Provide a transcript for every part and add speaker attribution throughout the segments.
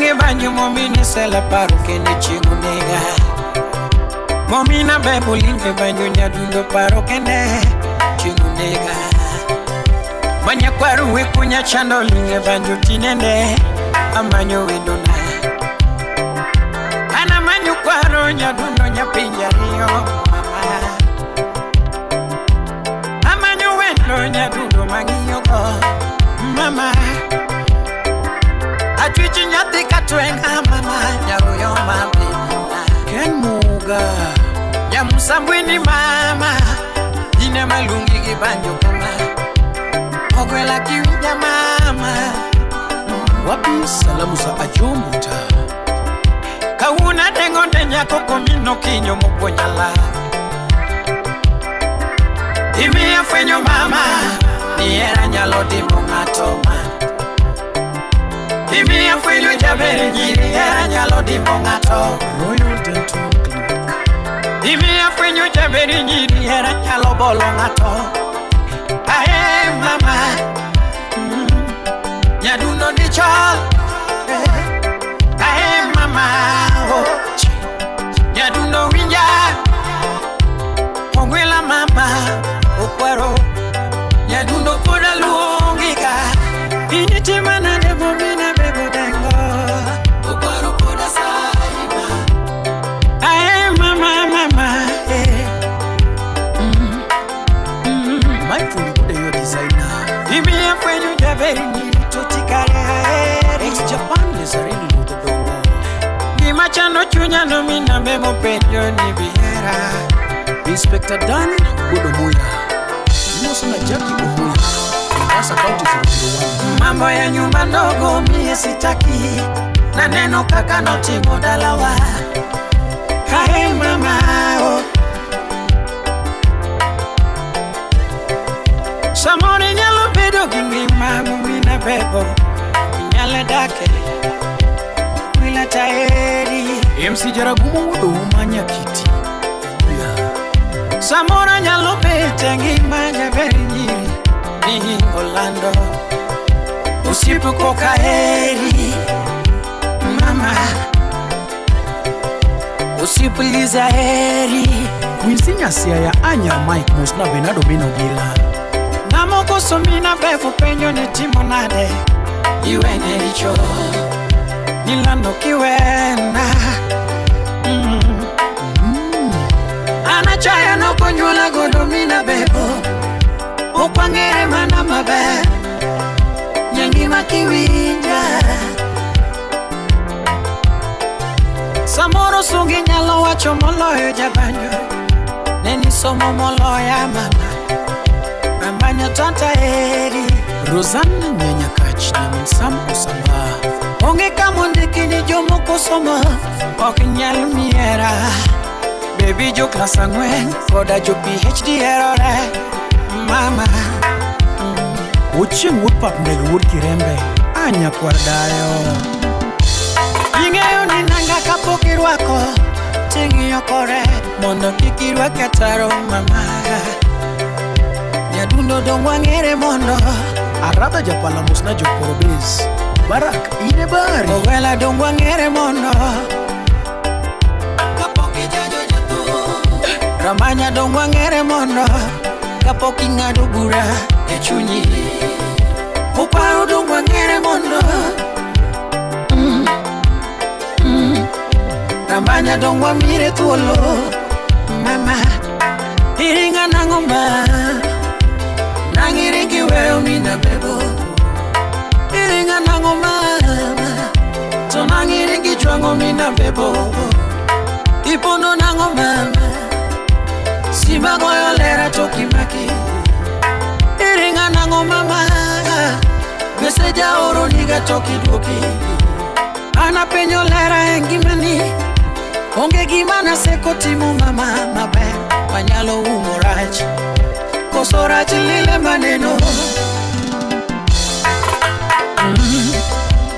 Speaker 1: linge banyo momine sela paro kene chingu nega. Momina bebo linge banyo nyadundo paro kene chingu nega. Manya kwaru wekunya chando linge banyo tinende amanyo wendona. Ana manyo kwaru nyadundo nyapinja rio mama. Amanyo wendo nyadundo mangiyo ko mama. Atwichi nyati katwenga mama nyaruyo mabina. Ken muga nyamusambweni mama. Jine malungi kibanjo kama Ogwela kiwija mama.
Speaker 2: Wapi salamu za ajombuta
Speaker 1: Kauna dengonde nyako komino kinyo mukonyala. Imi ya fenyo mama Niera nyalo dimo ngatoma. Imi ya fenyo jaberi njiri Niera nyalo dimo ngato.
Speaker 2: Royal Dental Clinic.
Speaker 1: Imi ya fenyo jaberi njiri Niera nyalo bolo ngato. Ae mama Nyaduno ni chol. Ae mama Nyaduno winja. Ogwela mama Okwaro Nyaduno koda luongika. Initi mana de bomina bebo dengo. Okwaro koda saima. Ae mama
Speaker 2: Mindful kude yo designer.
Speaker 1: Imi ya fwenyu jaberi njiri tutikare haeri.
Speaker 2: Ex-Japan lezarini luto dongo.
Speaker 1: Gima chando chunya no mina bebo pejo ni bihera.
Speaker 2: Inspector Dan Bodomoya. Musa na Jackie Omoya. Mombasa County 001.
Speaker 1: Mambo ya nyumba ndogo mie sitaki. Na neno kaka notimo dalawa. Hae mama Samone nyalo bedo gingi mamu mina bebo. Nyale dake Wila taeri
Speaker 2: MC Jaragumo Wodo Manya Kiti.
Speaker 1: Samora nyalo bete ngimanya beri njiri Ni Orlando Usipu koka heri Mama Usipu liza heri
Speaker 2: Kwinsinya siya ya Anya Mike Musna Benado Binogila.
Speaker 1: Namoko somina befu penyo ni timo nade Iwe nericho Nilando kiwena Anachaya no konyola godomina bebo. Okwangere mana mabe Nyangima kiwinja. Samoro sungi nyalo wacho moloyo jabanyo. Neni somo moloya mama. Mambanya tanta eri
Speaker 2: Rosanna Nyanyakach na Minsam Osamba.
Speaker 1: Onge kamondiki ni jomo kosoma Okinyal miera. Baby jo klasa ngwen Koda jo PhD erore Mama
Speaker 2: Ocheng Woodpap Ndege Wood Kirembe. Anya Kwardayo.
Speaker 1: Ingeyo ni nanga kapokirwako Tingiyo kore Mondo kikirwake taro mama. Nyadundo dongwangere mondo.
Speaker 2: Arada Japala Musna Jokorobes. Barak Inebari.
Speaker 1: Ogwela dongwangere mondo. Ramanya dongwangere mondo. Kapoki ngado bura echunyi. Uparo dongwangere mondo. Ramanya dongwa mire tuolo. Mama Iringa nangoma Nangiringi weo mina bebo. Iringa nangoma So nangiringi chwango mina bebo. Ipono nangoma Simba goyo lera toki maki. Iringa nangoma Meseja oro niga toki doki. Ana penyo lera engimani. Onge gimana seko timu mama mabe. Manyalo umoraj Kosoraj lile maneno.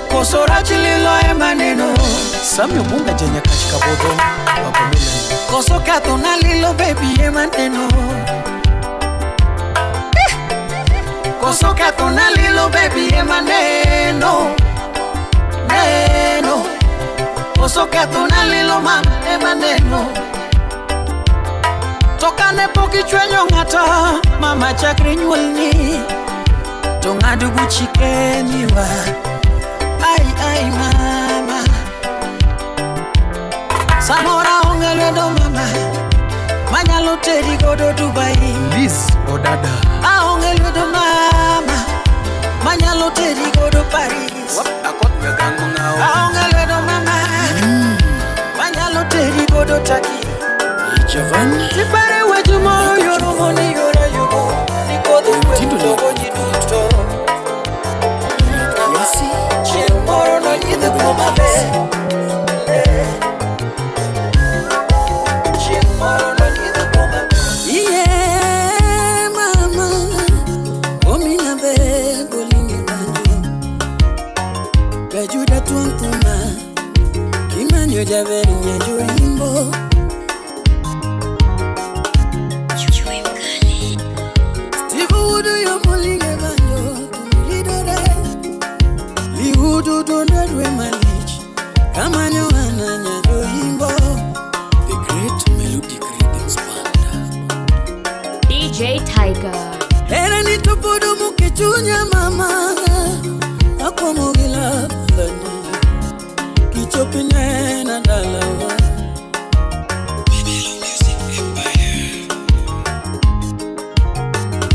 Speaker 1: Kosoraj lilo e maneno.
Speaker 2: Samyo Bunga Janyakach Kabodo. Wapomele.
Speaker 1: Kosokato na lilo baby e maneno. Kosokato na lilo baby e maneno. Neno koso ketuna lilo mama e maneno tokane poki chwenyo ng'ato mama chakre nyuolni to ng'ado buchike niwa ai mama samora onge lwedo mama manyalo teri godo Dubai
Speaker 2: Liz Odada
Speaker 1: aonge lwedo mama manyalo teri godo Paris aonge lwedo mama manyalo teri godo Turkey
Speaker 2: Javan
Speaker 1: Tipare weju moro yoro moni yora yugo Nikodu weju logo jiduto Yasi Chimoro no yidhu kuma be Chimoro no yidhu kuma be Yeah mama Omina be bolingi banjo Gajuda tuantuma Kimanyo javeri nyajo imbo
Speaker 2: The Great Melodic Rhythms Band
Speaker 3: DJ Tiger
Speaker 1: Era ni tupodo mukichunya mama Ako mugila lani Kichopine na dalawa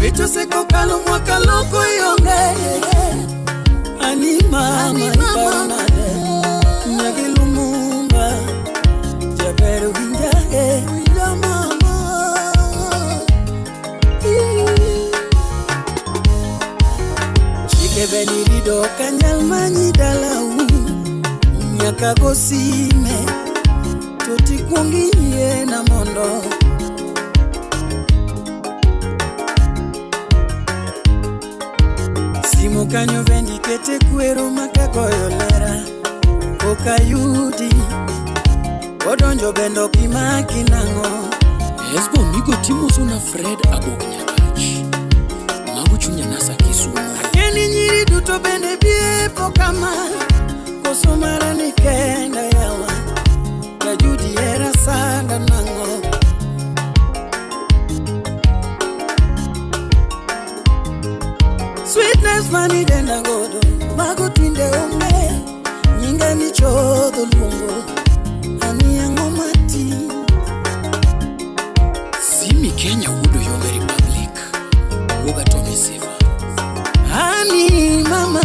Speaker 1: Vicho seko kalu mwaka loko yonge Ani mama iparonade Nyagi lumumba Jaberu winja mama Chike benirido kanyal manyi dalau Nyaka gosime Toti kungiye na mondo Simu kanyo vendi kete kwero makagoyo lera Koka yudi Kodonjo bendo kimaki nango
Speaker 2: Esbo migo timo suna Fred Abok Nyabach Mabu chunya nasa Kisumu
Speaker 1: Akeni nyiri duto bende biepo kama Koso mara nikenda yawa Kajudi era sanda nango Sweetness mani denda godo Mago twinde ome Nyinga ni chodho lungo Ani yango mati
Speaker 2: Simi Kenya Wudo Yombe Republic Woga Tommy Seva
Speaker 1: Ani mama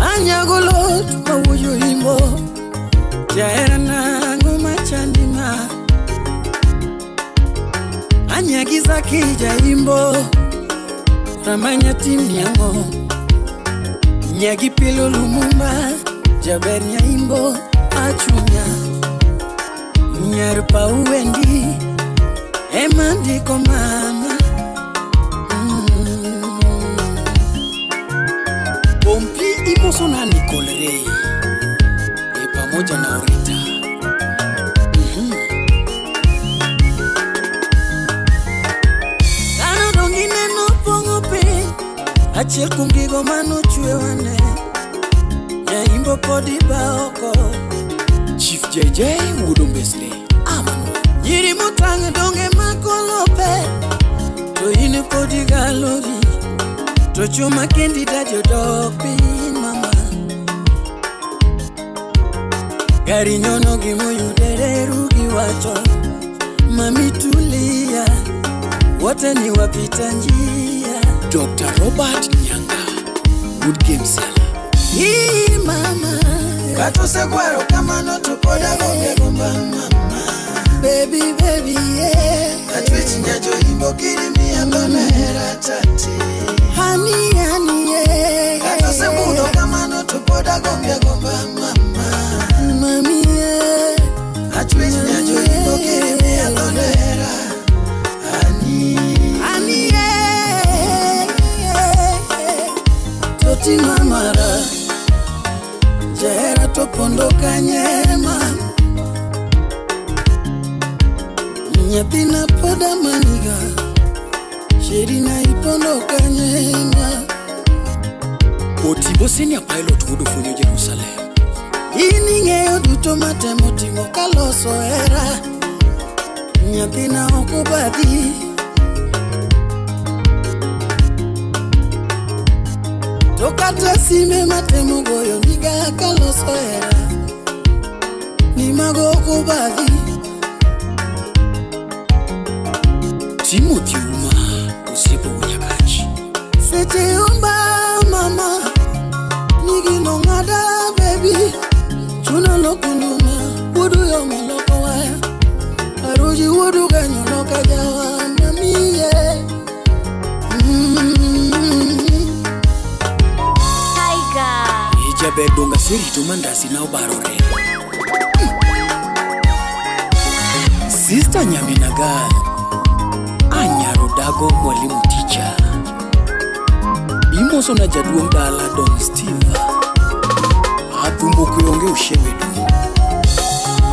Speaker 1: Anyagolot mawuyo himbo Jaera nango machandima Anyagiza kija himbo Ramanya timi yango Nyagi pilo lumumba Jaber nyaimbo achunya Nyarpa uwendi Emandiko mama
Speaker 2: Pompi imoso na Nicole Ray pamoja na Orita
Speaker 1: Kano dongine no pongo pe Achiel kungigo mano chwe wane Nyaimbo podi baoko
Speaker 2: Chief JJ Wudo Mbesle Amano
Speaker 1: Yiri mutange donge makolope To ine podi galori To chuma kendi da jodopi mama Gari nyono gimo yudereru giwacho Mami tulia Wote ni wapita njia
Speaker 2: Dr. Robert Nyanga Good Game Seller
Speaker 1: Hii mama Kato se kwaro kama no tupoda gonge gomba mama Baby yeah Katwichi nyajo imbo kirimi ya bamera tati Honey yeah Kato se mudo kama no tupoda gonge gomba mama Mami yeah Katwichi nyajo imbo kirimi ya bamera Honey yeah Toti mamara Jera topondo kanyema Nyatina poda maniga Sherina ipondo kanyema
Speaker 2: Otibo Senior Pilot Wudo Funyo Jerusalem
Speaker 3: Ini ng'eyo duto matemo timo kaloso hera. Nyathina okobadhi. To kata sime matemo goyo niga kaloso hera. Ni mago okobadhi.
Speaker 2: Timothy Uma Osiepo Nyakachi.
Speaker 3: Seche umba mama nigi no ngada baby. Chuno lokunduma wudu yo moloko waya. Aruji wudu ganyo loka jawa mamiye.
Speaker 4: Tiger.
Speaker 2: Ijabe donga siri tumandasi na ubarore. Sister Nyaminaga Anyaro Dago mwalimu teacher. Imoso na jaduong dala Don Steve. Athumbo kuyonge ushewedu.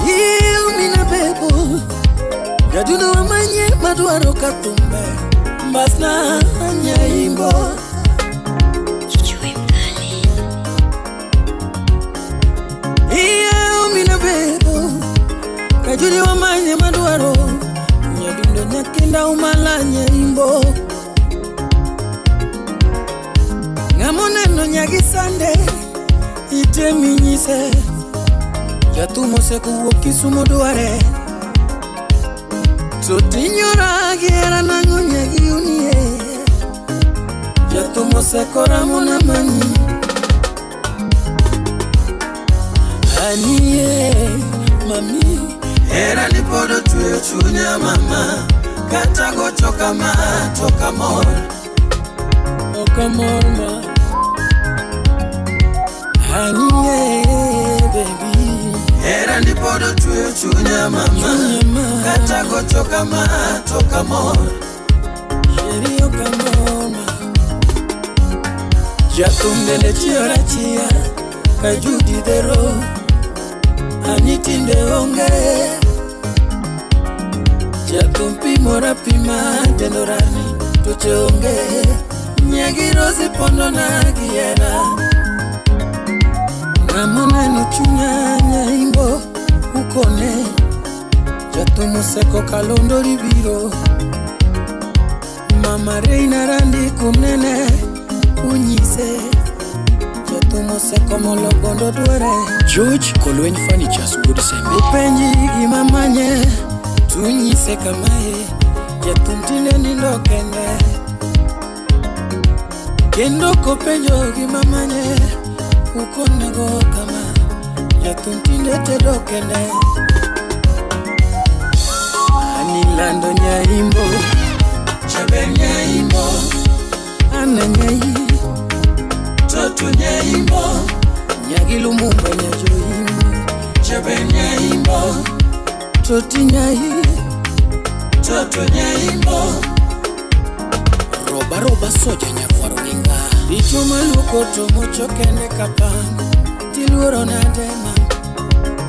Speaker 3: Iyo mina bebo. Gaduno wamanye maduaro katumbe. Mbasna nyaimbo.
Speaker 4: Chichwe mkali.
Speaker 3: Iyo mina bebo. Gaduno wamanye maduaro. Nyadundo nyakinda umala nyaimbo. Ngamoneno nyagisande. Ite minyise. Jatumo seko Kisumu duare. Sotinyora giera nango nyagi unie. Jatumo seko ramona mani. Anie mami. Era lipodo tuyo chunya mama. Katago choka ma toka mor. Toka mor ma. Anie baby. Era lipodo tuyo chunya mama. Katago choka ma toka mor. Sherio kamona. Jatumbele chiora chia. Kajudi dero. Anitinde onge. Jatumpi mora pima tenorani tuche onge. Nyagirosi pondo na giera. Namona nuchunya nyaimbo ukone. Jatumo seko kalondo ribiro. Mama reina randi kumnene unyise. Jatumo seko mologondo duare.
Speaker 2: George Kolweni Furnitures Good Sembe.
Speaker 3: Upenji gimamanye tunyise kamae. Jatumtine nindo kende. Kendo kopenjo gimamanye ukone go kama. Jatumtine tedo kende. Anilando nyaimbo. Chabe nyaimbo. Ana nyai. Toto nyaimbo. Nyagilumumba nyajoimbo. Chabe nyaimbo. Toti nyai. Toto nyaimbo.
Speaker 2: Roba soja nyakwaruninga.
Speaker 3: Ichuma luko tomo chokene kapango. Tiluoro na dema.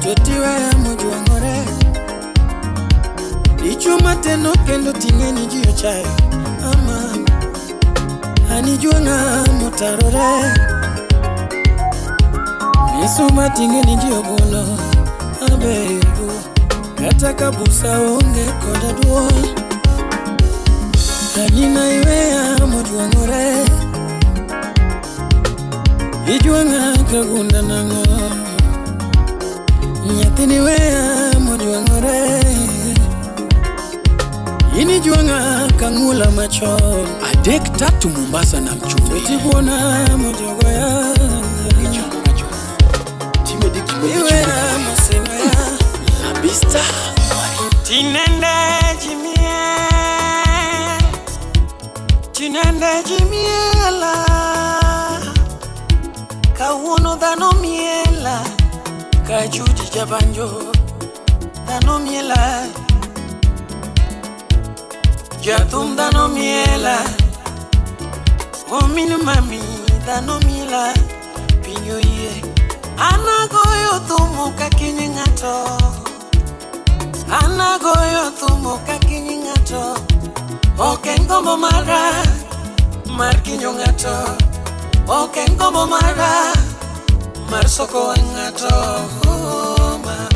Speaker 3: Totiwe ya mojuangore. Ichuma teno kendo tingeni jiyo chayo. Ama anijuanga mutarore. Nisuma tingeni jiyo bolo. Abego kataka busa onge koda duo. Anina iwe ya mojuangore. Ijuanga kagunda nango. Nyatini we ya mojuangore. Ini juanga kangula macho.
Speaker 2: Adek tatu Mombasa na mchumbe.
Speaker 3: Tibona mojogo ya.
Speaker 2: Time diki
Speaker 3: Iwe ya masema ya.
Speaker 2: La Bista.
Speaker 3: Tinende jimie. Tinende jimiela. Kawuno dhano miela. Kachuji jabanjo. Dhano miela. Jatum dano miela. Ominu mami dano miela. Pinyo ye. Anagoyo thumo kakinyi ngato. Anagoyo thumo kakinyi ngato. Oken kombo mara. Mar kinyo ngato. Oken kombo mara. Mar mar soko ngato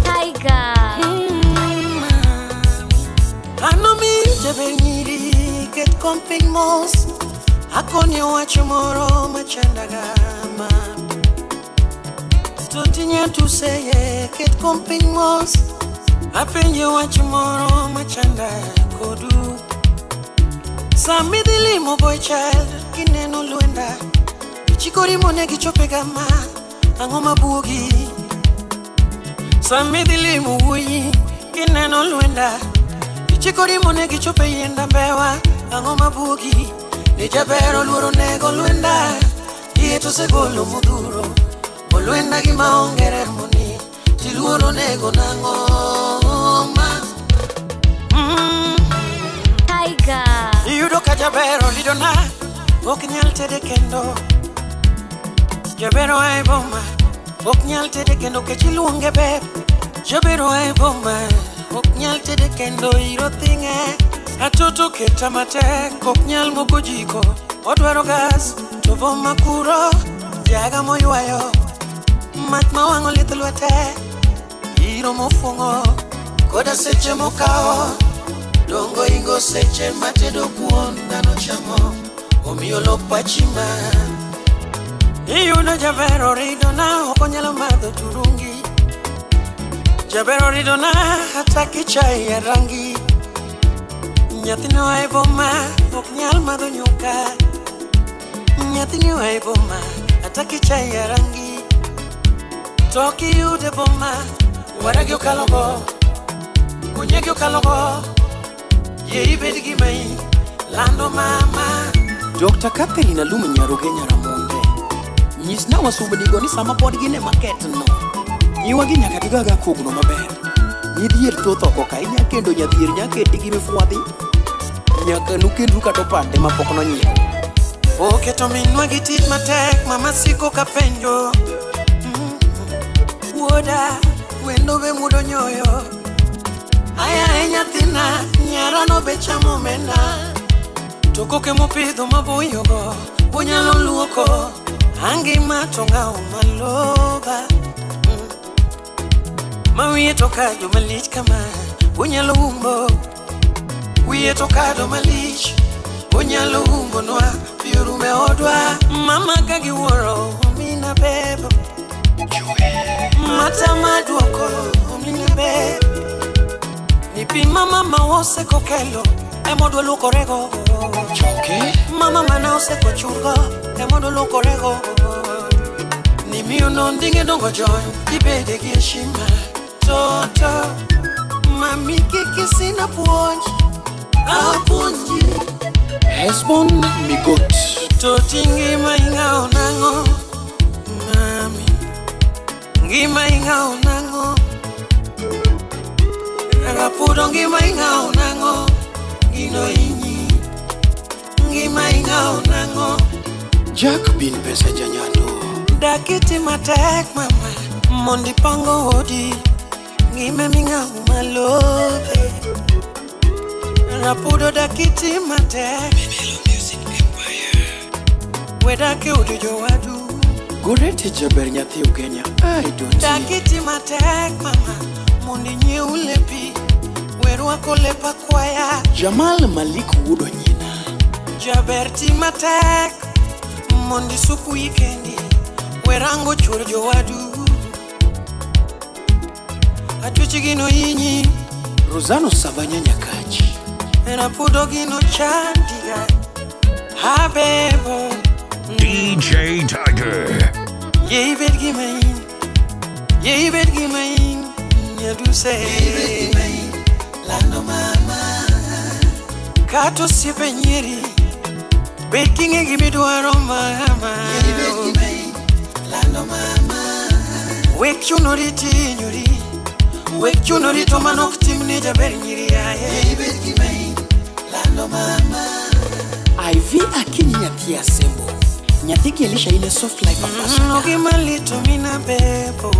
Speaker 4: Tiger.
Speaker 3: Anomi jabenyiri ket komping mos akoni wacho moro machandagama Totinya tu seye ket komping mos apenye wacho moro machanda kodu Samidili mo boy child kineno luenda Chikori mone gichope gama angoma bugi Samidili mo wuyi kineno luenda Chikori mone gichope yenda bewa angoma bugi Nijabero luoro nego luenda Ieto segolo muduro Luenda gima ongere moni Tiluoro nego nangoma
Speaker 4: Tiger.
Speaker 3: Yudo ka jabero lidona Oknyal tede kendo Jabero ay bomba Oknyal tede kendo kechiluonge beb Jabero ay bomba Oknyal tede kendo iro thinge Atoto keta mate Oknyal moko jiko Odwaro gas To bomba kuro Jaga moywayo Mat mawango lith lwete Iro mofungo Koda seche mokao Dongo ingo seche matedo kuon Dano chamo Omiyo lopa chima Iyudo jabero ridona Okonyalo madho turungi Jabero ridona Hataki chai ya rangi Nyathino ay boma Oknyal madho nyuka Nyathino ay boma Hataki chai ya rangi Toki yude boma Waragi okalogo Kunyegi okalogo Ye ibedi gimai Lando mama
Speaker 1: Dr. Catherine Alumu Nyaroge Nyaramonde Nyisna wasubadigo ni sama pod gine market no Nyiwagi nyaka digaga kugno maber Nyidhier thoth oko ka inya kendo nyadhier nyaketi gi mifuadhi Nyaka nukendru kato pande mapok no nyiew
Speaker 3: Oketo minwa gi tich matek Mama siko ka penjo Woda Wendo be mudo nyoyo Aya nyathina Nyarano be chamo mena Tokoke mopidho maboyogo Bonyalo luoko Angi matonga umaloba Mawiye tokado malich kama Bonyalo umbo Wiye tokado malich Bonyalo umbo noa Fiorume odwa Mama kagi woro Omina bebo Mata maduoko Omina bebo Nipi mama mawose kokelo Emodo loko rego
Speaker 1: Choke
Speaker 3: Mama mana ose kochurgo Emodo loko rego Nimiyo nondinge dongo joy Ibede gieshima Toto Mami kiki sina puonji Apuonji
Speaker 1: Hesbon Migot
Speaker 3: Toti ngima inga onango Mami Ngima inga onango Rapudo ngima inga onango Gino inyi Ngima inga onango
Speaker 1: Jack bin pesa janyado
Speaker 3: Dakiti matek mama Mondi pango hodi Ngime minga umalobe Rapudo dakiti matek Menelo Music Empire Wedake udujo wadu
Speaker 1: Gorete jaber nyathi ugenya I don't
Speaker 3: Dakiti matek mama Mondi nye ulepi Weruako lepa kwaya
Speaker 1: Jamal Malik wudo nyina
Speaker 3: Jaberti matek Mondi suku ikendi Werango churjo wadu Atuchi gino inyi
Speaker 1: Rosano Sabanya Nyakachi
Speaker 3: Rapudo gino chandiga Habebo
Speaker 5: DJ Tiger.
Speaker 3: Ye ibed gimain Nyaduse Ye ibed gimain Lando mama Kato sipe nyeri Bed kinge gimidwaro mama Ye ibed gimain Lando mama Wek chuno riti nyuri Wek chuno rito manok timne jaber nyiri aye Ye ibed gimain Lando mama
Speaker 1: IV akini nyathi asembo Nyathi Elisha ile soft life apasha
Speaker 3: Ogi malito mina bebo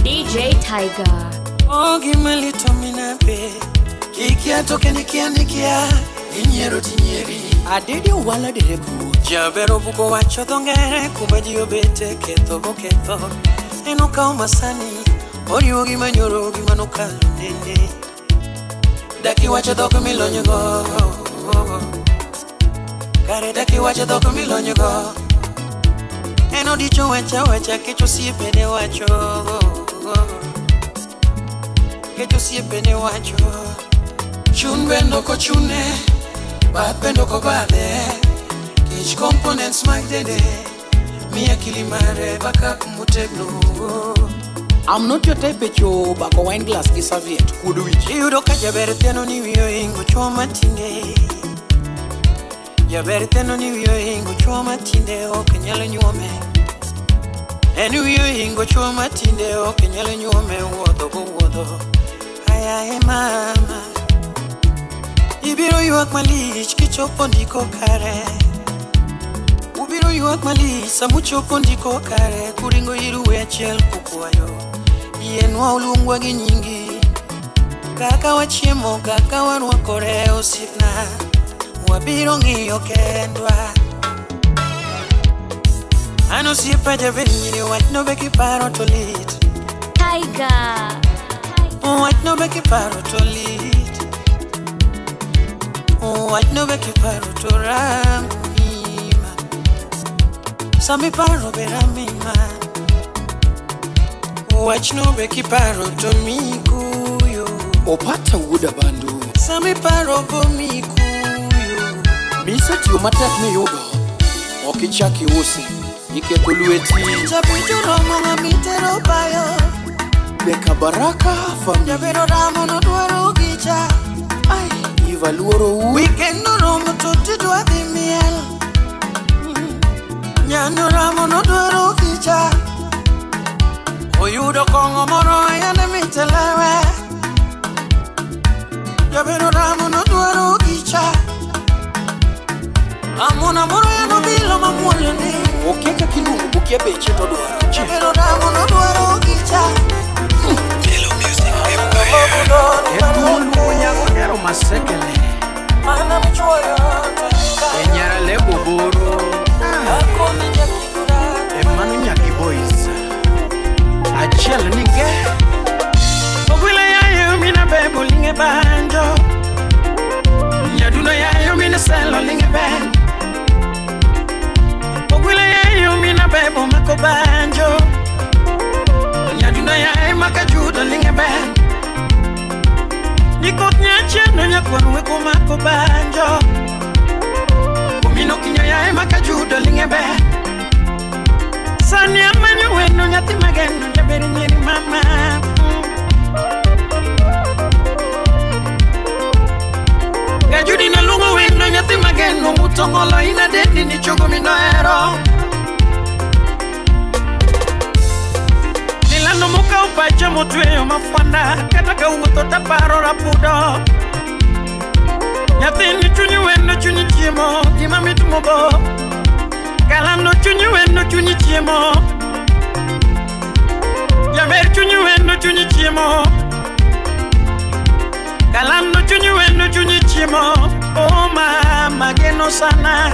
Speaker 4: DJ Tiger.
Speaker 3: Ogi malito mina be Kikia toke nikia Inyero tinyeri
Speaker 1: Adede wala derebu
Speaker 3: Jabero buko wacho dhongere Kuma jiyo bete ketho enoka umasani oriugi manyorogi manokalo nene daki wacho dhok milonygo kare daki wacho dhok milonygo eno dicho wecha kecho siepene wacho chun bendo ko chune bad bendo ko bade each components mag dede Mia kilimare backup mutegno.
Speaker 2: I'm not your type of yo bako wine glass ki serviette kudu wich.
Speaker 3: You do kaja bereteno ni wiyo ingo choma tinde. Ya bereteno ni wiyo ingo choma tinde o kenyale nyuome. Eni wiyo ingo choma tinde o kenyale nyuome wodo go wodo. Aya mama. Ibiro yuak malich kichopo ndiko kare. Ubiro yuak malisa mucho pondiko kare kuringo iruwe achiel kukwayo Yenwa ulungwa gi nyingi Kaka wachiemo kaka warwakore osipna Wabiro ng'iyo kendwa Ano siepa javeri nyiri wach no be kiparo to lit
Speaker 4: Tiger
Speaker 3: Wach no be kiparo to lit Wach no be kiparo to ram Sami paro beramima Wach no be kiparo to mikuyo
Speaker 2: Opata wuda bandu
Speaker 3: Sami paro bo mikuyo
Speaker 2: Miseti umatak mi yoga Okichaki usi Ike kulueti
Speaker 3: Chapuito romo nga mitero bayo
Speaker 2: Beka baraka fami
Speaker 3: Jabero ramo no duaro gicha
Speaker 2: Ay, Iva luoro u
Speaker 3: Weekend no romo toti dua di miel Nyano ramo no duaro kicha Oyudo kongo moro ayane mitelewe Jabero ramo no duaro kicha Amuna moro yano bilo mamuole ni
Speaker 2: Okeka kinungu bukia beche to duaro
Speaker 3: Jabero ramo no duaro kicha
Speaker 1: Hello music Ebu lugu nyago nyaro masekele
Speaker 3: Mana mchuoyo
Speaker 1: Enyara lebo boro Emanu nyaki boys Achiel nige Ogwile ya yumina bebo linge banjo Nyaduna ya yumina selo linge ben Ogwile ya yumina bebo mako banjo Nyaduna ya maka judo linge ben Nikot nyache no nyakwan weko mako banjo Kumino kinyo ya maka judo linge ben Sani amanyo weno nyati mageno Jaberi nyeri mama Gajudi na lungo weno nyati mageno Mutongolo ina dedi ni chogo minoero Nilano muka upacha mutueyo mafwanda Kataka umutota paro rapudo Nyati ni chunyi weno chunyi chimo Imami tumobo Kalando chunyi weno chunyi chiemo Jaber chunyi weno chunyi chiemo Kalando chunyi weno chunyi chiemo Oh mama geno sana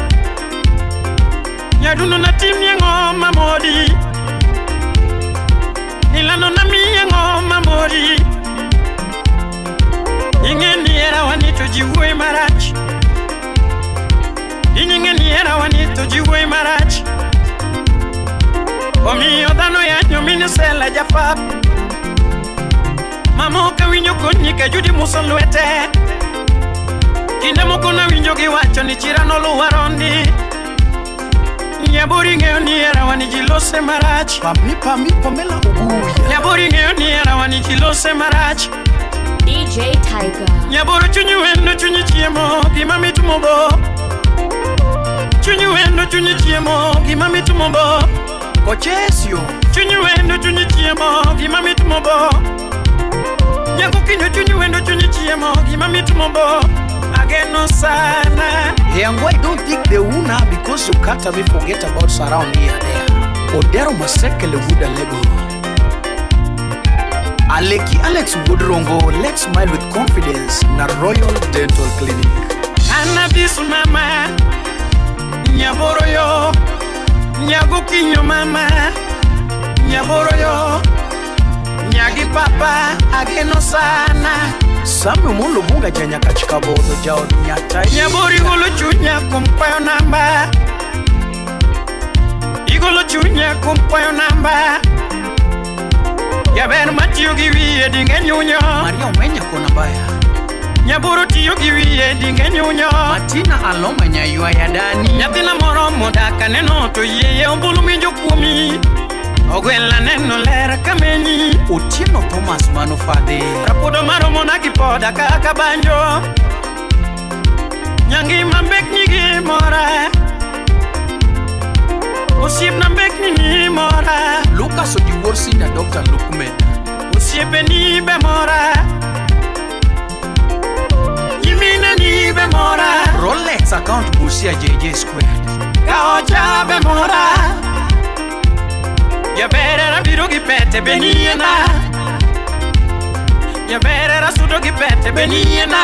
Speaker 1: Nyaduno na timye ngoma modi Nilano na miye ngoma modi Ingeni era wanito jiwe marachi Ingeni era wanito jiwe marachi Omi odano ya nyomine sela jafap Mamoka winyo konyika judi musolwete Kinde moko na winyo giwacho ni chirano luwarondi Nyaburi ngeo ni era wani jilose marachi
Speaker 2: Pami mela ubuya
Speaker 3: Nyaburi ngeo ni era wani jilose marachi
Speaker 4: DJ Tiger
Speaker 3: Nyaburu chunyi wendo chunyi chiemo Gimami tumobo Chunyi wendo chunyi chiemo Gimami tumobo
Speaker 2: Kochesio
Speaker 3: Chunyi wendo chunyi chiemo Gimami tumobo Nyago kinyo chunyi wendo chunyi chiemo Gimami tumobo Ageno sana
Speaker 2: And why don't think the una because you can't even forget about surround here there Odero masekele wuda lego Aleki Alex Woodrongo, let's smile with confidence na Royal Dental Clinic.
Speaker 3: Cannabis mama, nyaboro yo, nyago kinyo mama, nyaboro yo.
Speaker 1: papa ageno sana.
Speaker 2: Sami mulo bunga janya kachika bodo jao nyata.
Speaker 1: Nyabori golo chunya kumpayo namba. Igolo chunya kumpayo namba. Yaber matiyo giwiye dinge nyunyo.
Speaker 2: Maria umenya kona baya.
Speaker 1: Nyaboro tiyo giwiye dinge nyunyo.
Speaker 2: Matina aloma nyayua ya dani.
Speaker 1: Nyatina moro modaka neno to yeye ombulu minjo kumi. Ogwela neno lera kameni.
Speaker 2: Otieno Thomas Manufade.
Speaker 1: Rapodo maro monaki poda kaka banjo. Nyangi mambek nyigi mora. Osiep nambek nyigi mora.
Speaker 2: Lucas Odiworsi na Dr. Lukmen.
Speaker 1: Osiepe ni be mora. Yimine ni be mora.
Speaker 2: Rolex account Busia JJ Squared.
Speaker 1: Kaocha be mora. Ya berera biro gipete beniena. Ya berera sudo gipete beniena.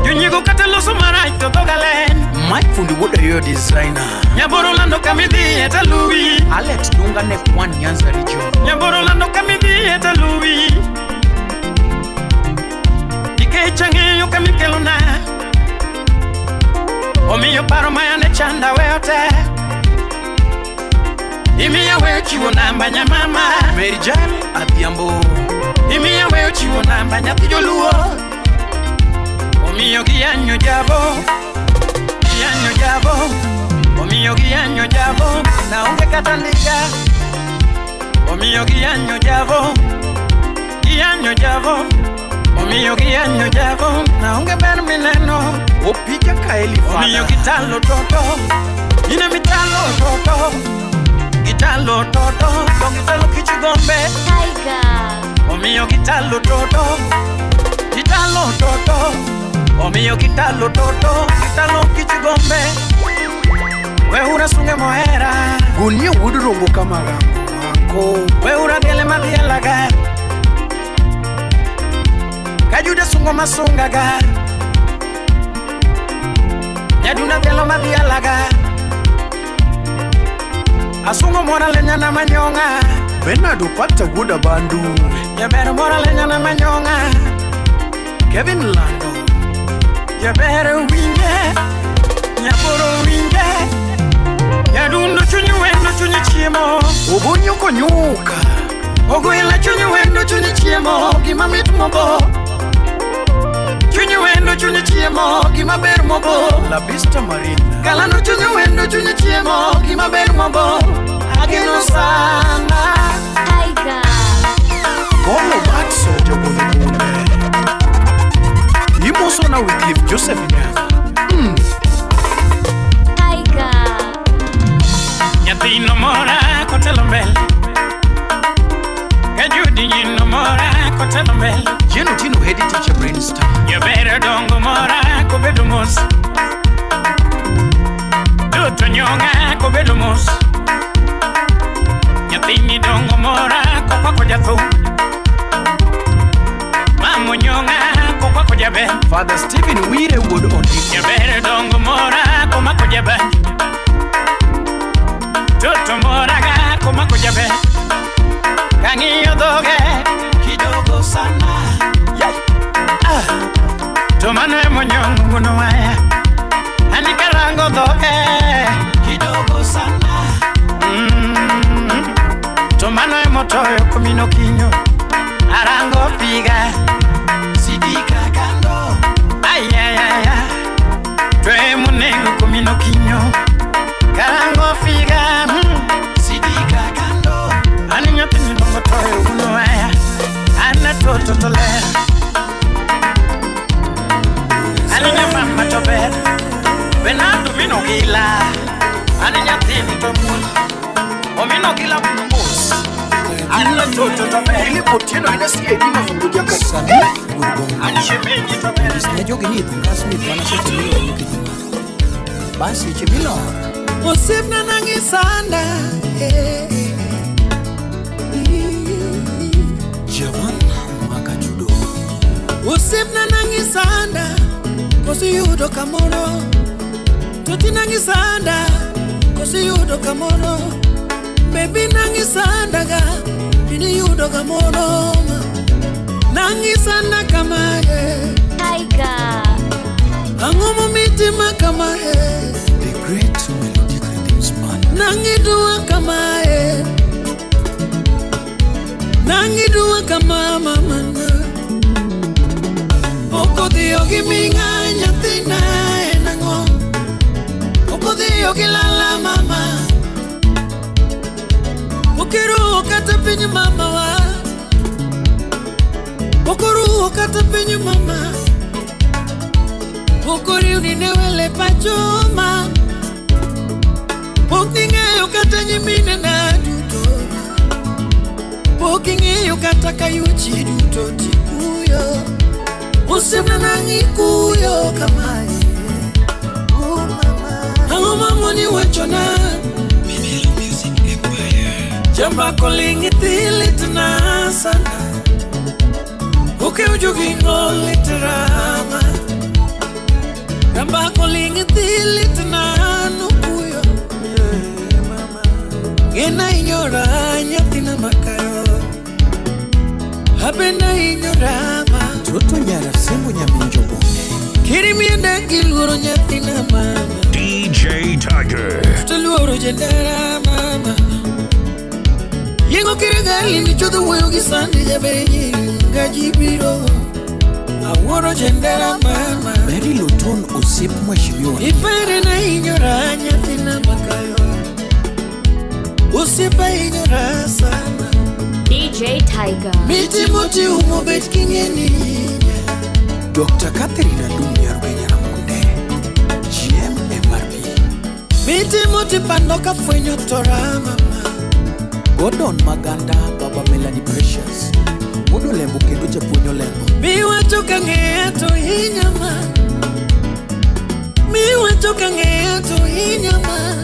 Speaker 1: Junyigo kataloso maraito dogalen.
Speaker 2: Mike Fundi Woda yo designer.
Speaker 1: Nyaboro lando kamidi eta Louis.
Speaker 2: Alex Dunga ne Kwan Nyanza region.
Speaker 1: Nyaboro lando kamidi eta Louis. Ike change yo kamikelona. Omi yo paro mayane chanda weote. Imi ya weo chiwo namba nya mama
Speaker 2: Mary Jane Adhiambo.
Speaker 1: Imi ya weo chiwo namba nya tijoluo. Omiyo giyanyo jabo. Giyanyo jabo. Omiyo giyanyo jabo. Na unge katandika. Omiyo giyanyo jabo. Giyanyo jabo. Omiyo giyanyo jabo. Na unge bermineno.
Speaker 2: Opija Kaeli Fada.
Speaker 1: Omiyo gitalo toto. Ine mitalo toto. Gitalo toto, gitalo kichigombe.
Speaker 4: Tiger.
Speaker 1: Omiyo gitalo toto, gitalo toto. Omiyo gitalo toto, gitalo kichigombe. Weura sunge moera.
Speaker 2: Gunia wudurungu kama rango.
Speaker 1: Weura dele madielaga. Kajuda sungo masungaga. Nyaduna delo madielaga. Asungo mora lenya na manyonga.
Speaker 2: Bernardo Pata Wuda Bandu.
Speaker 1: Yabero mora lenya na manyonga.
Speaker 2: Kevin Lando.
Speaker 1: Yabero winge. Nyaboro winge. Yadundo chunyi wendo chunyi chiemo.
Speaker 2: Obonyoko nyuka.
Speaker 1: Ogwela chunyi wendo chunyi chiemo. Gima mit mobo. Chunyi wendo chunyi chiemo. Gima ber mobo.
Speaker 2: La Vista Marina.
Speaker 1: Kalano chunyi wendo chunyi chiemo. Gima ber mobo. Ageno sana.
Speaker 4: Tiger.
Speaker 2: Golo Matso Jobonibune. Nimoso na Wycliffe Joseph Nyaga.
Speaker 4: Tiger.
Speaker 1: Nyatino mora kotelo mbele. Kajudi nyino mora kotelo mbele.
Speaker 2: Jeno Tino Head Teacher Brainstorm.
Speaker 1: Yabere dongo mora kobedo mos. Duto nyonga kobedo mos. Nyathini dongo mora kokwako jathu. Mamo nyonga kokwako jabe.
Speaker 2: Father Stephen Wire Wood Ondi.
Speaker 1: Yabere dongo mora komako jabe. Duto mora ga komako jabe. Kangiyo doge kidogo sana. Tomano emo nyongo no waya. Anikarango doge kidogo sana. Tomano emo toyo kumino kinyo. Arango piga sidika kando. Ay ay ay ay. Twe munengo kumino kinyo. Karango piga sidika kando. Ani nyatini dongo toyo kuno waya. Ana toto tolera. Ani nyamama tobera. Benado mino gila. Ani nyatini tomula. Omino gila mbos. Ana toto tobera.
Speaker 2: Ili Potieno ina CID na funguja kasani.
Speaker 1: Ani shemeji tobera.
Speaker 3: Nejogi ni dhungas mi dhwana sote miyo mkiduma. Basi chimilo.
Speaker 1: Osipna nangisanda.
Speaker 3: Javan Makajudo.
Speaker 1: Osipna nangisanda. Kosi yudo kamoro. Toti nangisanda. Kosi yudo kamoro. Baby nangisanda ga.
Speaker 3: Bini yudo kamoroma Nangisana kamae
Speaker 4: Tiger.
Speaker 3: Angomo mitima kamae
Speaker 2: The great melodic rhythms man.
Speaker 3: Nangidua kamae Nangidua kama mamana Oko diyo giminga nyatina enango Oko diyo gilala mama Okiru kata pinyu mama wa Okuru kata pinyu mama Okuri uninewele pachoma Okinge ukata nyimine na duto Okinge ukata kayuchi duto tikuyo Usimna nangi kuyo kamae Nango mamoni wachona Minelo Music Empire Jamba kolingi tilitna sana Uke ujugi ngolitrama Jamba kolingi tilitna nukuyo Gena inyora nyatina makayo Habena inyorama
Speaker 2: Toto nyara sembo nyaminjo bone.
Speaker 3: Kirimienda kiluro nyatina mama
Speaker 5: DJ Tiger.
Speaker 3: Tuluro jendera mama Yengo kirigali ni chodo weyo gisandi jabeji Ngajibiro Aworo jendera mama
Speaker 2: Mary Luton usip mweshimiwa.
Speaker 3: Ipere na inyora nyatina makayo Usipa inyora sana
Speaker 4: DJ Tiger.
Speaker 3: Miti muti umobet kingeni
Speaker 2: Dr. Catherine Adumia Rwenya Munde. GM MRP.
Speaker 3: Miti muti pandoka fwenyo tora mama
Speaker 2: Gordon Maganda, Baba Melanie Precious. Mudo lembo kendo chapunyo lembo.
Speaker 3: Miwa choka ngeto hinyama Miwa choka ngeto hinyama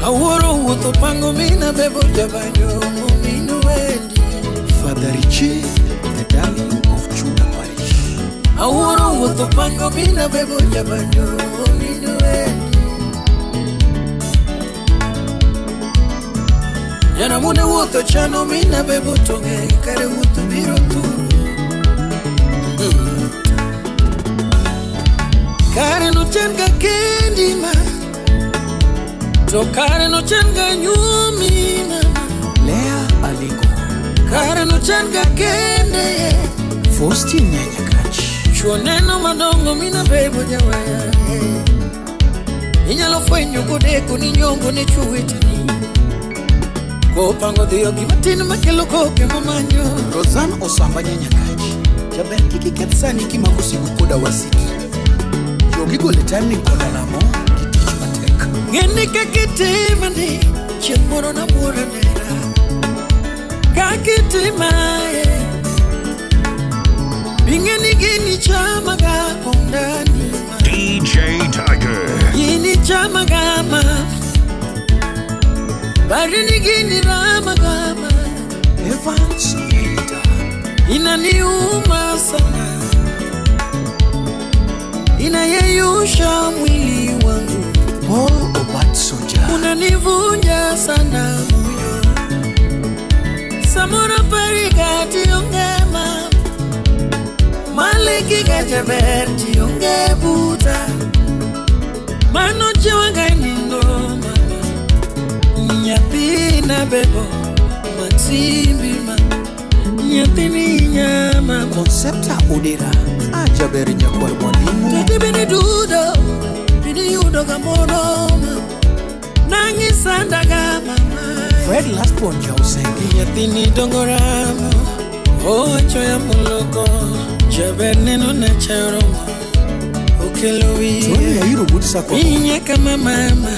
Speaker 3: Aworo uto pango mina bebo jabanyo Muminu wendi
Speaker 2: Father Richie, the darling of Chuda Parish.
Speaker 3: Aworo uto pango mina bebo jabanyo Muminu wendi Yana mune uto chano mina bebo tonge Kare uto biro tu Kare no chenga kendi ma To kare no chenga nyumi mama
Speaker 2: Lea Aliko.
Speaker 3: Kare no chenga kende
Speaker 2: Faustin Nyanyakachi.
Speaker 3: Chuoneno madongo mina bebo jawaya Inyalo fwenyo kodeko ni nyongo ne chuwetini Kopango dhiyo gimatin makelo koke mamanyo
Speaker 2: Rosanne Osamba Nyanyakachi. Jaber kiki ketsani kimakusigu koda wasiki. Yogigo letani koda namo. Kitichu matek.
Speaker 3: Ngeni kakitema ni Chemoro na mura nera Kakitema Bingeni gini chama gakondani
Speaker 5: DJ Tiger.
Speaker 3: Gini chama gama Barini gini rama gama
Speaker 2: Evans Yelita.
Speaker 3: Inaniuma sana Inayeyusha mwili wangu
Speaker 2: Paul Obat Soja.
Speaker 3: Unanivunja sana moyo Samora parigati ongema Maliki gajaberti onge buta Mano chewanga nindo mama Nyatina bebo Matsimbi mama Nyatini nyama
Speaker 2: Concepta Udera. Ajaberi nyakwar mwalimu.
Speaker 3: Tete bini dudo Bini yudo kamoro Nangi sandaga mama
Speaker 2: Fred Lastborn Jausenge.
Speaker 3: Nyatini dongoramo Ocho ya muloko Jaber neno na charomo Okelo
Speaker 2: Tony
Speaker 3: wiye
Speaker 2: Yairo Woodsa kwa
Speaker 3: Inye kama mama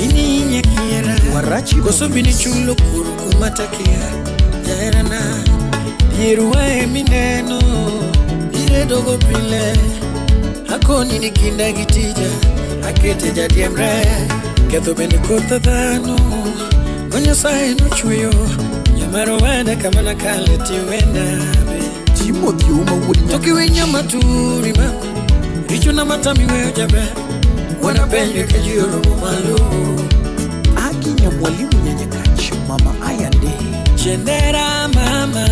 Speaker 3: Ini inye kiera
Speaker 2: Warachi
Speaker 3: Koso bini chulo kuru kumatakia Jaera na Yeruwe mineno Ire dogo pile Hakoni ni kinda gitija Akete jadiemre Ketho bende kota dhano Onyo sae no chuyo Nyamaro wenda kama nakale tiwenda
Speaker 2: Timothy Uma Wood
Speaker 3: Toki wenya maturi mama Richo na matami weyo jabe Wana penye kajiro malo
Speaker 2: Aki Nyamwalimu Nyanyakachi. Mama Ayande.
Speaker 3: Jendera mama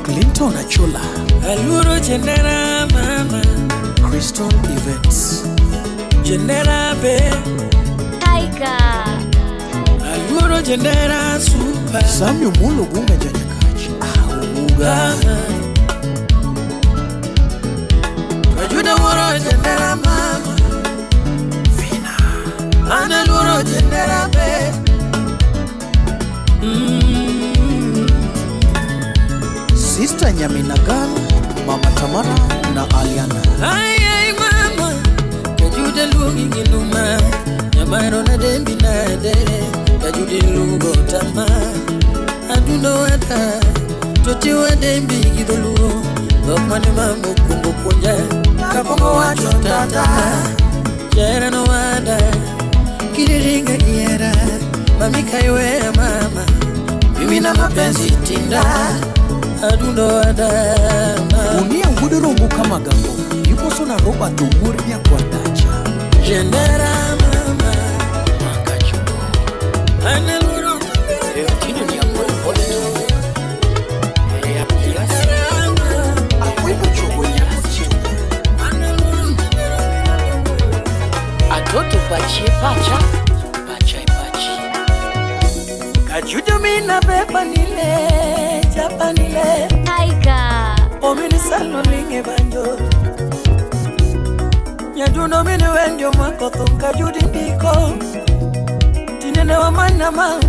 Speaker 2: Clinton Achola,
Speaker 3: Aluro jendera mama
Speaker 2: Crystal Events,
Speaker 3: Jendera be
Speaker 4: Tiger.
Speaker 3: Aluro jendera super
Speaker 2: Samuel Mulo Gunga Janyakachi, Auga,
Speaker 3: Kajuda woro jendera mama Fina Ana luro jendera be
Speaker 2: Sister Nyaminagal, Mama Tamara na Aliana.
Speaker 3: Ay mama Kajuda lungi ngiluma Nyamaro na dembi na de Kajuda lungo tama Aduno wada Toti wa dembi gidolu Dokmane mamu kumbu kunja Kapongo wacho tata Jera no wada Kiriringa giera Mami kaiwe mama Mimi na mapenzi tinda Aduno wada
Speaker 2: Unia nguduro muka magambo, yupo sona roba tumuri ya kwa dacha.
Speaker 3: Jendera mama Makachuko Aneluro Tino ni amore pole tu Ya piasa
Speaker 2: Akwepo chogo ya kuchicho.
Speaker 3: Atoto pachie pacha Pacha ipachi Kajudo mina beba nile Chapa nile
Speaker 4: Tiger.
Speaker 3: Omini salo linge banjo Nyaduno mini wendio makoto Kajudi ndiko Tinene wa manama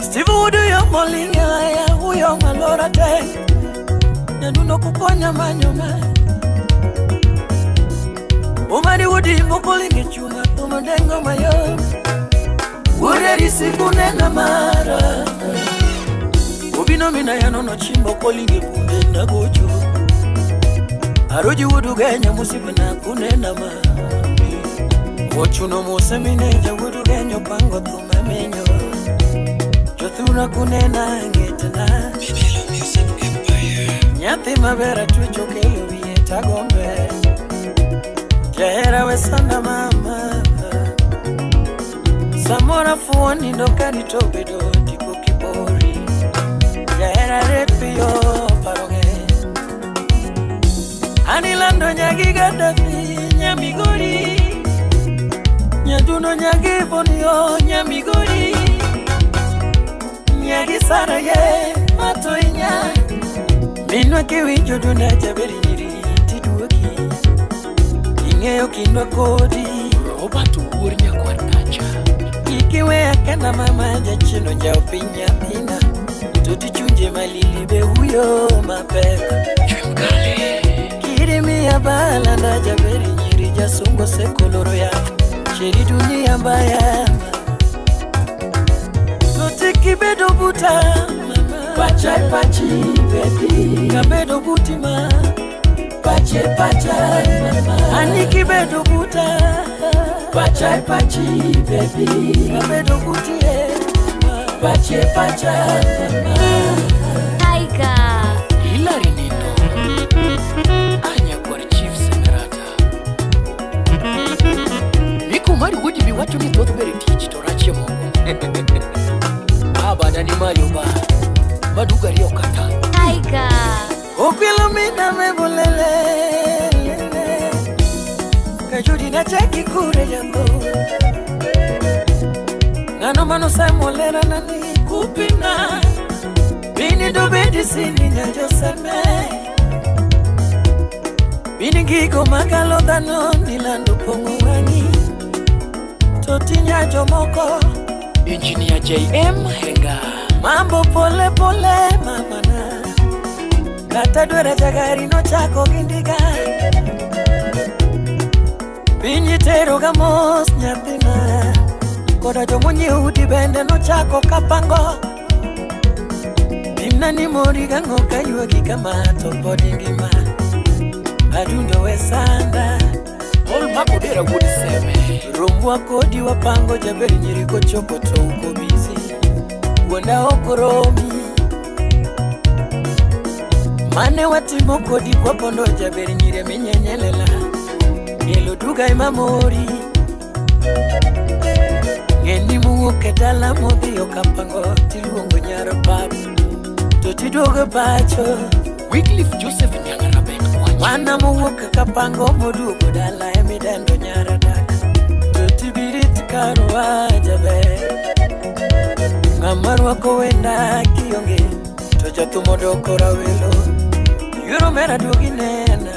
Speaker 3: Steve Wudu yo molinge haya Uyo malora te Nyaduno kuponya manyoma Umari wudi mbukulinge chunga Tumadengo mayo Ure risiku nena mara Ubino mina yanono chimbo kolinge kundenda gojo Aroji wudu genya musibina kunena mami Ochuno mose mineja wudu genyo pango tumamenyo Jothura kunena ngetana Nyati mabera tucho kelo viye tagombe Jahera wesanda mama Samora fuwani ndokani tobedo tiko kibori Jahera repio paroge Anilando nyagi gadafi nyamigori Nyaduno nyagi bonio nyamigori Nyagi saraye matoinya Minwa kiwinjo duna jaberi nyiri tiduoki Ingeyo kinwa kodi Robatu urnya kwa nacha Ikiwe akana mama jachino jao pinya pina Toti chunje malilibe huyo mapeka Chumkale Kirimi ya bala na jaberi nyiri jasungo sekoloro ya Sheri dunia mbaya Toti kibedo buta Pachai pachi baby Kabedo butima Pachai pachai mama Ani kibedo buta Pachai pachi baby Kabedo butie Pachai pachai mama
Speaker 4: Tiger.
Speaker 3: Hilary Nino Anya kwa chief semerata Miku mari wujibi watu ni thoth beri tich torache mongo Abada ni mayo ba Madugari okata
Speaker 4: Tiger.
Speaker 3: Okwilo mina mebulele Kajudi na cheki kure yango Nano mano saimolera nani kupina Bini do bedi sini nyanjo seme Bini gigo magalo dano nilando pongo wangi Toti nyajo moko Engineer JM Henga Mambo pole pole mamana Kata dwere jagari no chako gindiga Bini tero gamos nyathina Koda jomonye udi bende no chako kapango Dimna ni mori gango kayua kama topodi ngima Adundo wesanda Ol makudera gudi seme Rumwa kodi wapango jaberi nyiriko choko to uko bizi Wenda okoromi Mane watimo kodi kwa pondo jaberi nyire minyenyelela Elo duga imamori Ngendi mu Kowuok dala modhiyo Kapango tiluongo nyar bab to tiduogo pacho
Speaker 2: Wycliffe Joseph Nyangarabet
Speaker 3: Wana mowuok Kapango moduogo dala emidendo nyar dak to tibirit karwa jaber Ng'ama rwako wenda kionge to jathumo doko rawelo Yuro mera duogi nena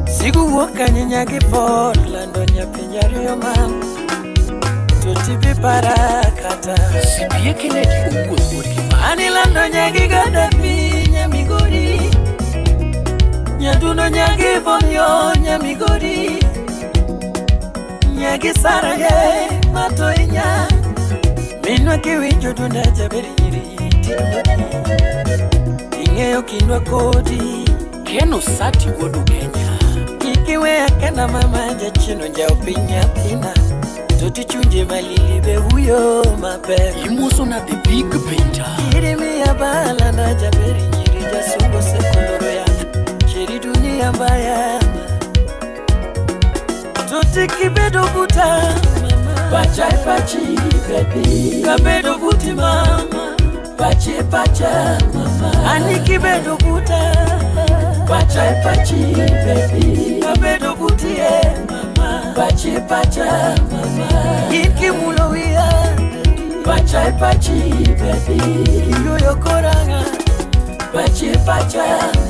Speaker 3: Sigu wuok kanyinya gi Portland Nyapinya riyo man to tibi parakata
Speaker 2: Sipie Kennedy Owuoth
Speaker 3: Ani lando nyagi Gaddafi Nyamigori Nyaduno nyagi Bonyo Nyamigori Nyagi Saraye Matoinya Minwa kiwinjo dunda jaberi nyiri Ingeo kindwa kodi
Speaker 2: Keno Sati Wodu Kenya
Speaker 3: Ikiwe akenda mama jachino njao pinya pina Toti chunje malilibe huyo mape
Speaker 2: Imoso na the big painter
Speaker 3: Irimi ya bala na jaberi nyiri jasungo sekundoro ya Sheri dunia mbaya Toti kibedo buta Pachai pachi baby Kabedo buti mama Pachi pacha mama Ani kibedo buta Pachai pachi baby Kabedo buti mama Pachi pacha mama Inki mulowia Pachai pachi baby Yoyo koranga Pachi pacha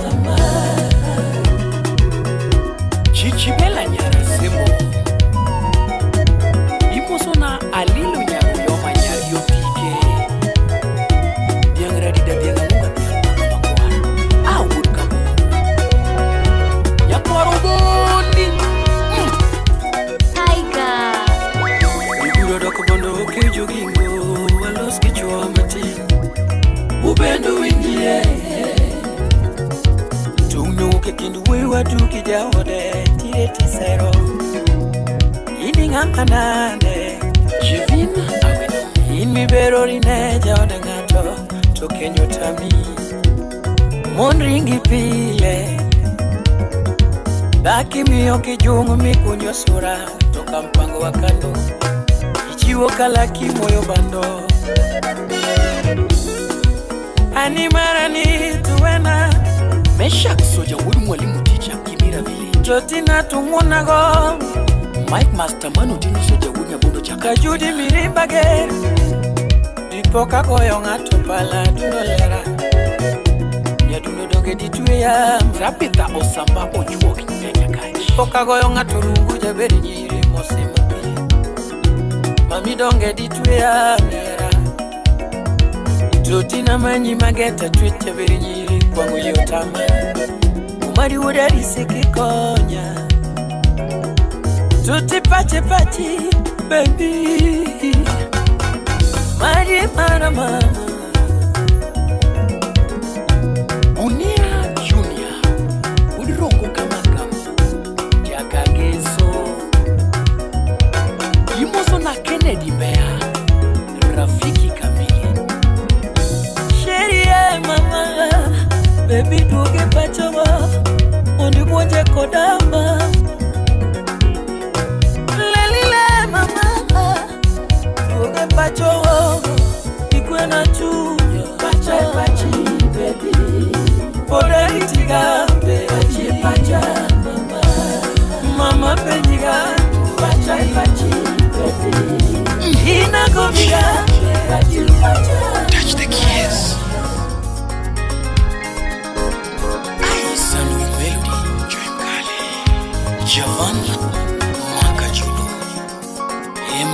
Speaker 3: mama
Speaker 2: Chichibela Nyarasemo Imoso na Alilo Nyaruyoma Nyario Pike Diangra dida dianga munga dianga makwara Awud kamo Nyakwaro bondi
Speaker 4: Tiger.
Speaker 3: Iguro doko bondo kejo gingo Walos kichwa mati Ubendo wingie Tungno ke kindu wewa duki jawode Tire tisero Ini nganganane
Speaker 2: Jevina Aweno
Speaker 3: Inmi berori ne jawode ngato Tokenyo tami Mon ringi pile Daki miyo kijungu mikunyo sura Toka mpango wa kando Ichiwo kalaki moyo bando Ani marani tuwena
Speaker 2: Meshak Soja Wood Mwalimu Teacher Kimira Village
Speaker 3: Jotina tunguna go
Speaker 2: Mike Masterman Odino Soja Wood Nyabondo Chaka
Speaker 3: Kajudi mirimba ge Dipoka koyo ngato pala dunolera Nyaduno donge ditue ya
Speaker 2: Rapita Osamba Ojuok Nyanya Kaji
Speaker 3: Poka koyo ngato rungu jaberi nyiri mosima Mami donge ditue ya mera Jotina manyi mageta tweet jaberi nyiri kwangu yotama Umari udari sikikonya Tuti pache pachi baby Mari mama
Speaker 2: Unia Junior Udirongo kama Jakageso Imoso na Kennedy Mbea Rafiki kamili
Speaker 3: Sherie mama Baby duge pachowa Undi mwoje kodama Lelile mama Duge pachowa Ikwe na chunya Pachai pachi baby Pode itigambe Pachi pacha mama Mama penjiga Pachai pachi baby Ina kobiga Pachi pacha
Speaker 2: Touch the keys Sanu Melody Joy Mkale Javan Mwaka Judo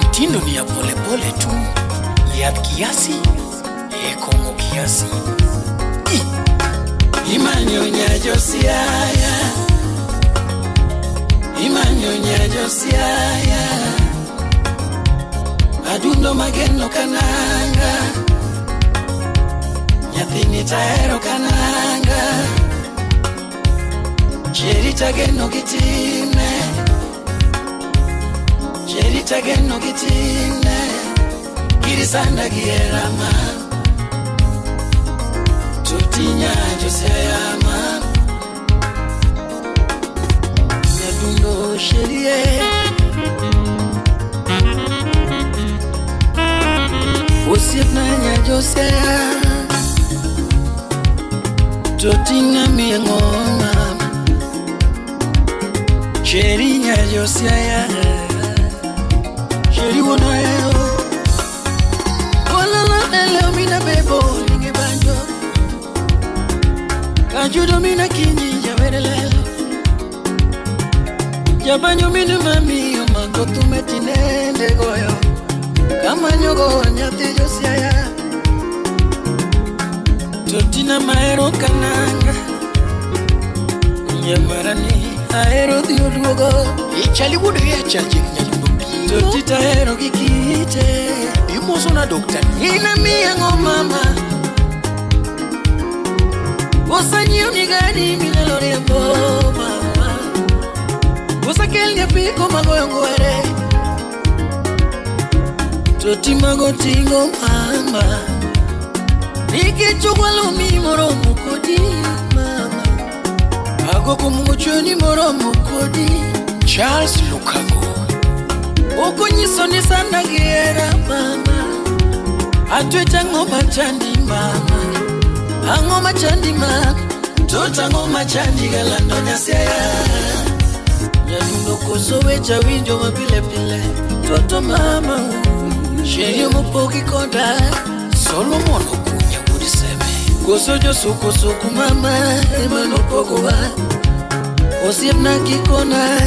Speaker 2: Mtindo ni ya pole pole tu Ya kiasi Kongo kiasi
Speaker 3: Imanyonya josiaya Imanyonya josiaya Adundo mageno kananga Nyathini taero kananga Cherita geno kitime Cherita geno kitime Kirisanda gierama Tutinya joseyama Nyadundo sherie Josea Totina mi ngoma Cherinya Josea Cheri wona yo Wala ele mina bebo linge banjo Kajudo mina kinyi javerelelo Jabanyo mina mami yo magotu metinende goyo Kama nyogo nyati Josea Totina maero kananga Nyamarani aero diolugo Ichali wudu ya chaji nyalubi Totita aero kikite Imoso na dokta Nina miyango mama Wosa nyiyo nigani minalore mbo mama Wosa kelni apiko magoyo ngwere Toti mago tingo mama Nike chokwa mi moro mukodi mama Ago kumuchoni moro mukodi Charles Lukaku Oko nyisoni sana giera mama Atwecha ngoma chandi mama Angoma chandi mama Tota ngoma chandi galando nyasea Nyaluno kosowe chawinjo mapile pile Toto mama Sheri mupoki konda Solomon okunya udiseme Kosojo suku suku mama Emano pogowa Osiepna kikona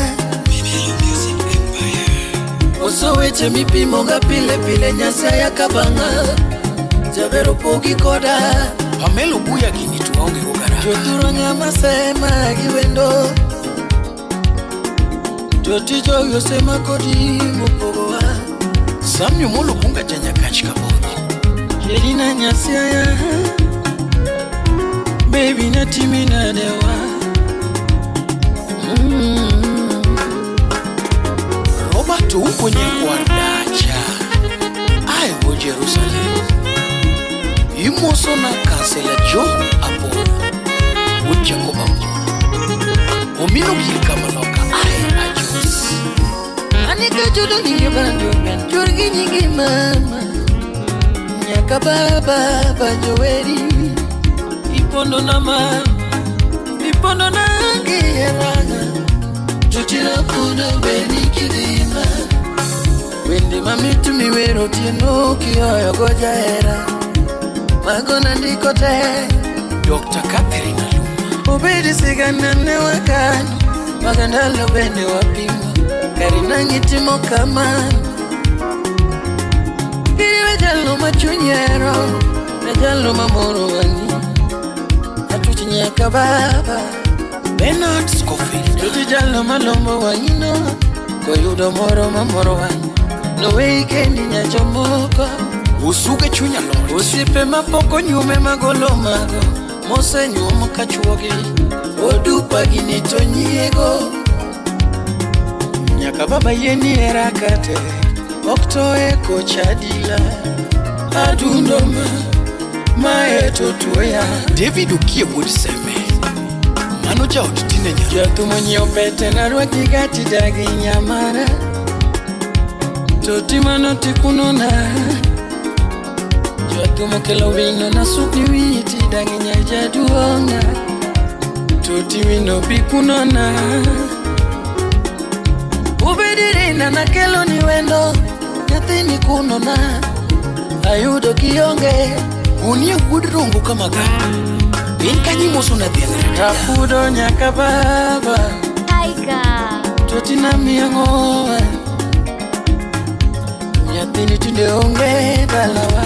Speaker 3: Music Empire Osoweche mipimonga pile pile Nyasaya kabanga Javero poki koda Pamelo buya kinitu waunge kugaraka Joturanga masema kiwendo Jotijo yosema kodi mupogowa Samyo molo punga janya kachika bodi Jelina nyasaya Baby na timi na dewa Roberto ukwenye kwa dacha Aiwo Jerusalem Imoso na kansela John Apollo Ujakoba mwana Omino kilika manoka Ae ajus Anika judo ninge banjo Jorgi nyingi mama Nyaka baba banjoeri Ipondo na mama Ipondo na ngieranga Jotira kuna beni kidima Wendi mamitu miwero tieno Kiyoyo goja era Magona ndikote Dr. Catherine Aluma Ubedi siganane wakani Magandalo bende wapima Karina ngitimo kamani Kiriwe jalo machunyero Najalo mamoro wani Atuchinyaka baba Bernard Scofield Tuti jalo malombo wanyino Koyudo moro mamoro wani No weekendi nyachomoko Usuke chunya lord Usipe mapoko nyume magolo mago Mose nyumo kachuogi Odupa ginito nyiego Nyaka baba yeni erakate Okto eko chadila Adundoma Maeto tuya David ukie udiseme Mano jao tutine nya Jatu mwenye opete na rwaki gati dagi nyamara Toti mano tikunona Jatu mokelo wino na suki witi dagi nyajaduonga Toti wino bikunona Ubedirina na kelo ni wendo Nyathini kunona Ayudo kionge Unie udrongo kama gani Binka nyimoso na dhiangre Tafudo nyaka baba
Speaker 4: Taika
Speaker 3: Toti na miangoa Nyathini tunde onge dalawa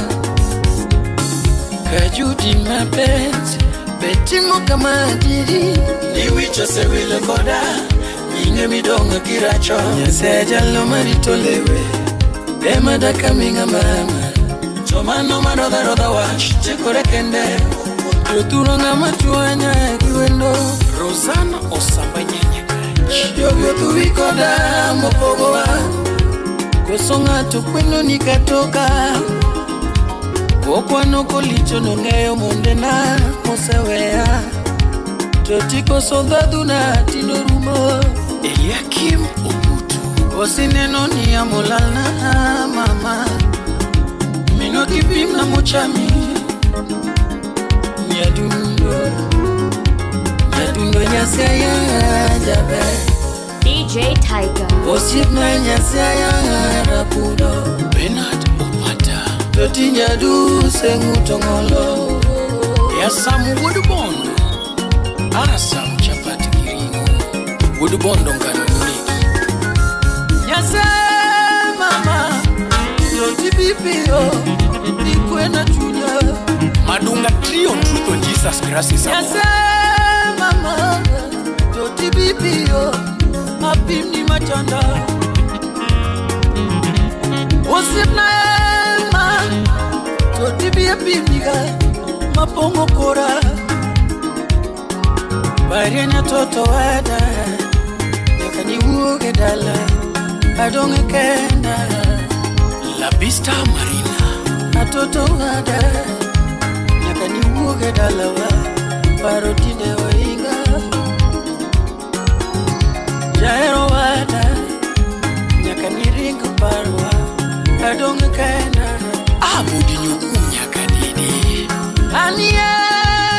Speaker 3: Kajudi mapenzi Betimo kama diri Niwicho se wile koda Inge midonga kiracho Nyaseja lo maritolewe Dema daka minga mama Tomano marodha wach Chekore kende Yoturanga matuanya kiwendo Rosana Osamba nyenyekach Yogyo tuwiko da mopogowa Kosonga tukweno nikatoka Kokwano kolicho nongeyo mondena Mosewea Totiko sondaduna tinorumo Eliakim Obutu Osineno ni amolana mama Mino kipim na mochi chami Nyadundo nyasaya jabe
Speaker 4: DJ Tiger.
Speaker 3: Osip na nyasaya rapudo
Speaker 2: Bernard Opata
Speaker 3: Doti nyadu sengutongolo
Speaker 2: Yasamu Woodbondo Asam Chapati Kiringo Woodbondo ngano muniki
Speaker 3: Nyasaya mama Doti bibio Nikwena chunya
Speaker 2: Madunga Trio Truth on Jesus Christ is
Speaker 3: Nyasaya mama Doti bibio Apimni machanda Osip na ema Doti biapimniga Mapongo kora Barianya toto wada Yakani uge dala Adonge kenda
Speaker 2: La Vista Marina
Speaker 3: Atoto wada Yakani uge dala wa Parotine wa inga Jairo wada Yakani ringa parwa Adonge kenda
Speaker 2: Abudi nyukunya kadidi
Speaker 3: Anie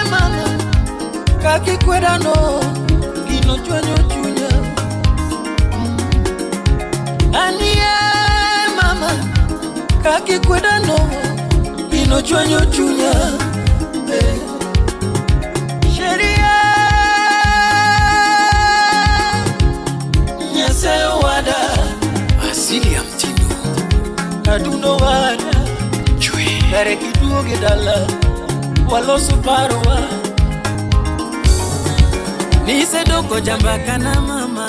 Speaker 3: mama Kaki kweda no Gino chwanyo chunya Anie mama Kaki kweda no Gino chwanyo chunya Sheria Nyasayo wada
Speaker 2: Asili ya mtindo
Speaker 3: Aduno wada
Speaker 2: Chwe
Speaker 3: Kare kiduoge dala Walosu parwa Nise doko jambaka na mama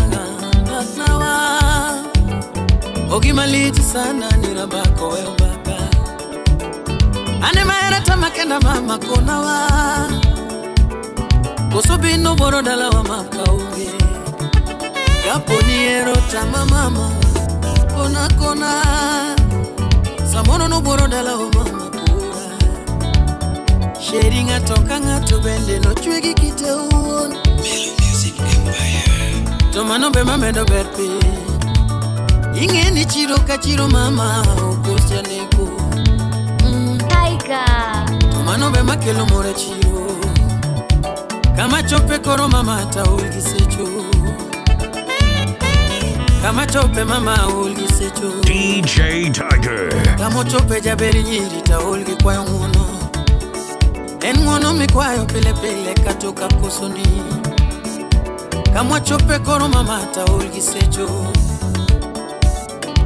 Speaker 3: Batnawa Ogimaliti sana nirabako wembaka Ane maera tamakenda mama konawa Kosobino boro dala wa makauge Kaponi ero tama mama Kona kona Samono no boro dala wa mama pura Sheri ngatoka ngato bende no chwegi kite uon
Speaker 2: Music Empire
Speaker 3: Tomano be mamedo berpe Ingeni chiro kachiro mama Okosya neko
Speaker 4: Tiger.
Speaker 3: Tomano be makelo more chiro Kama chope koro mama ta ulgi secho Kama chope mama ulgi secho
Speaker 5: DJ Tiger.
Speaker 3: Kama chope jaberi nyiri ta ulgi kwa ngono En ngono mikwayo pele pele katoka kusoni Kama chope koro mama ta ulgi secho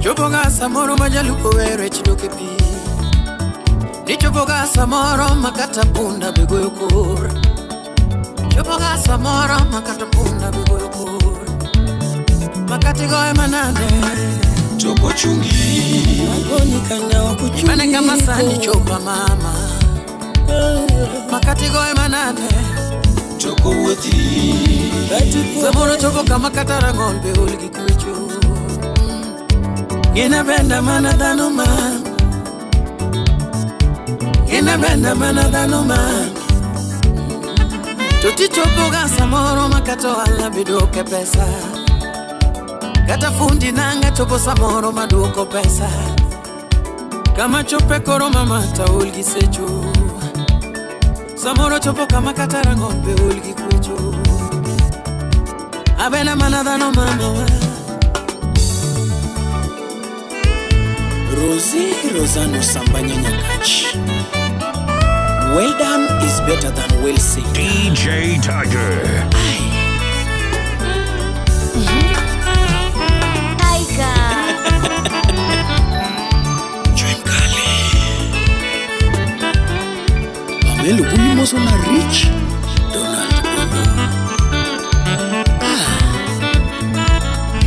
Speaker 3: Choboga samoro majaluko were chidoke pi Nichoboga samoro makata punda begoyo kor Choboga samoro makata punda begoyo kor Makati goe manane
Speaker 2: Choko chungi
Speaker 3: Magoni kanya wakuchungi Mane kama sani chopa mama Makati goe manane
Speaker 2: Choko wati
Speaker 3: Samoro choko kama katara ngombe ulgi kuichu Gina benda mana dano man Gina benda mana dano man Tuti chopo ga samoro makato ala bidoke pesa Kata fundi nanga chopo samoro maduko pesa Kama chope koro mama ta ulgi sechu Samoro chopo kama katara ngombe ulgi kuichu Abena mana dano mama
Speaker 2: Rosie Rosano Sambanya Nyakachi Well done is better than well said
Speaker 5: DJ Tiger.
Speaker 4: Tiger.
Speaker 2: Join Kale Amelu Bulimoso na Rich Donald Bruno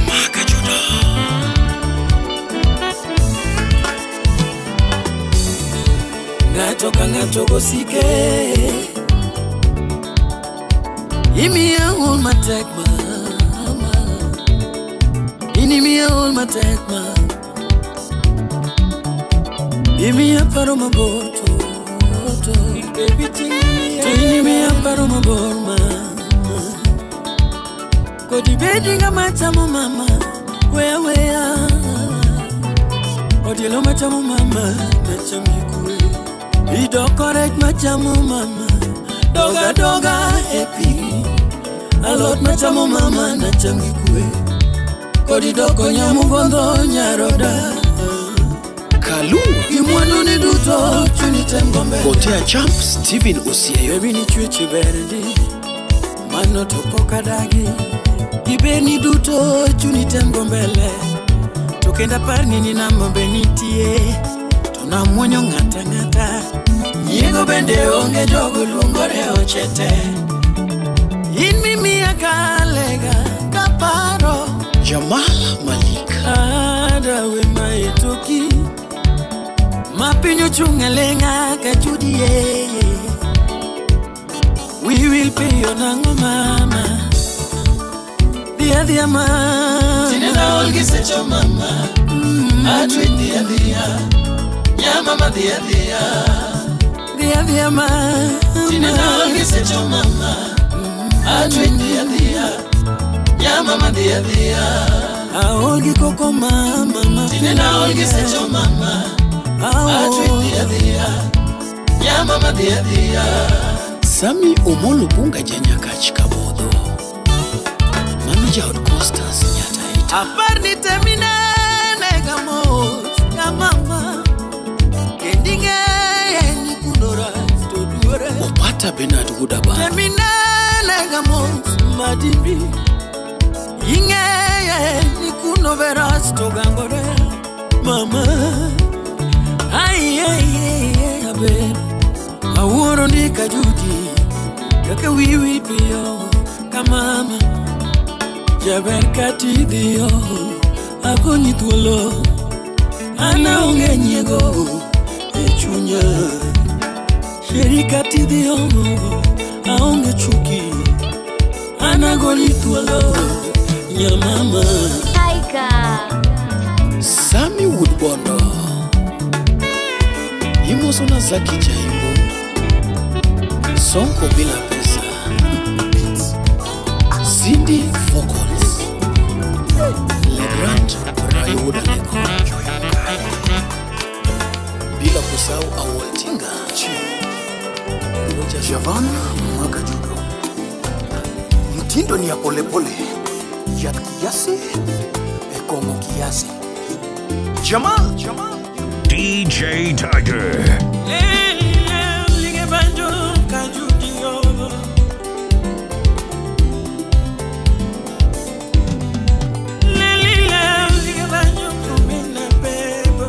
Speaker 2: Maka Judo
Speaker 3: Ngatoka ngatoko sike Imi ya ul matek mama Ini mi ya ul matek mama Imi ya paro maboto Ini mi ya paro mabor mama Kodi bedi nga machamo mama Wewe ya Odielo machamo mama Machami kwe Idokorech machamo mama, doga doga happy. Alot machamo mama na changi kwe. Kodi doko nyamugondo nyaroda.
Speaker 2: Kalu
Speaker 3: Imwanu ni duto chuni tengombe.
Speaker 2: Kotea champ Steven Osieyo.
Speaker 3: Baby ni chweche beredi. Mano topo kadagi. Ibe ni duto chuni tengombele. Tokenda parni ni namombe nitie. Tuna mwonyo ngata ngata. Nyego bende onge jogo luongore ochete. In mimi akalega kaparo.
Speaker 2: Jamal Malik.
Speaker 3: Adawe maetoki. Mapinyo chungelenga kachudie. We will pay your nango mama. Dia ma. Tinena olgi secho mama. Atwe dia. Ya mama dia. Dia ma. Tinena olgi secho mama. Atwe dia. Ya mama dia. Aolgi koko mama. Tinena olgi secho mama. Atwe dia. Ya mama dia.
Speaker 2: Sami Omolo Bunga Janyakach Kabodo. Manager of Costas Nyataita.
Speaker 3: Aparni temine negamos mama. Kendinge ni kunora stodure.
Speaker 2: Opata Bernard Udaba.
Speaker 3: Temine negamos madimbi. Inge ni kunovera stogangore. Mama. Ay abe. Aworo ni kajuti. Kaka wiwi pio kamama. Jaber kati dio. Ako ni tuolo. Ana unge nyego echunya. Sheri kati dio. Aunge chuki. Ana goli tuolo. Ya mama
Speaker 4: Taika.
Speaker 2: Sami Woodbondo. Imosona Zaki Jaimbo. Sonko bila pesa. Cindy Vocals. Le Grand Rayuda Leko. Bila kusau Awaltinga.
Speaker 6: Javan Makajudo. Mtindo ni ya pole pole. Ya kiasi. Ekomo kiasi. Jamal.
Speaker 5: DJ Tiger.
Speaker 3: Lige banjo kajudio. Lige banjo kumina bebo.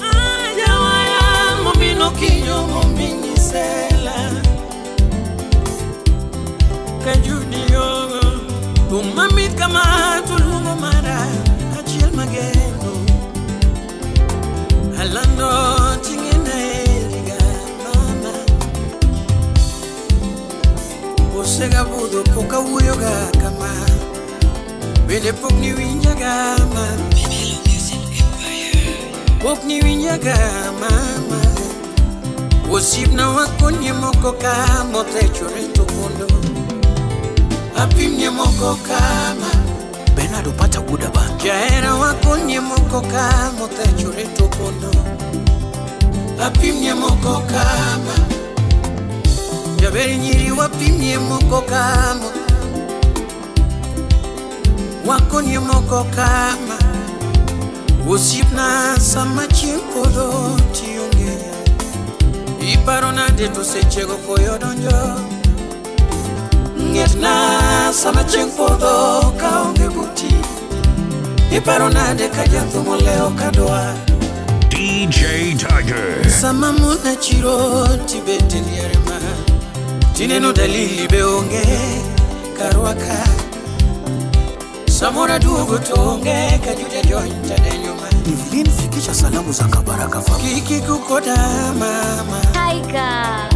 Speaker 3: Ayawaya momino kinyo momini sela. Kajudio. Tumami kama tulungo mara achiel mageno. Alando tingene liga mama. Osega budo poka uyoga kama. Bede pok ni winjaga mama. Pok ni winjaga mama. Osip na wakonye moko kama techore tokondo. Apimye moko kama
Speaker 6: Bernard upata Udaba.
Speaker 3: Jaera wakonye moko kama techore tokondo. Apimye moko kama Jaberi nyiri wapimye moko kama Wakonye moko kama Usipna sama chimpodo tiyonge Iparona deto sechego koyo donjo Ngetna sama chimpodo kaonge buti Iparona de kajathumo leo kadwa
Speaker 5: DJ Tiger.
Speaker 3: Sama muna chiro tibete lierema Tineno dalili beonge karwaka Samora dugo tonge kajuja jointa denyuma
Speaker 6: Evelyn fikisha salamu za kabaraka fa.
Speaker 3: Kiki kukoda mama
Speaker 4: Taika.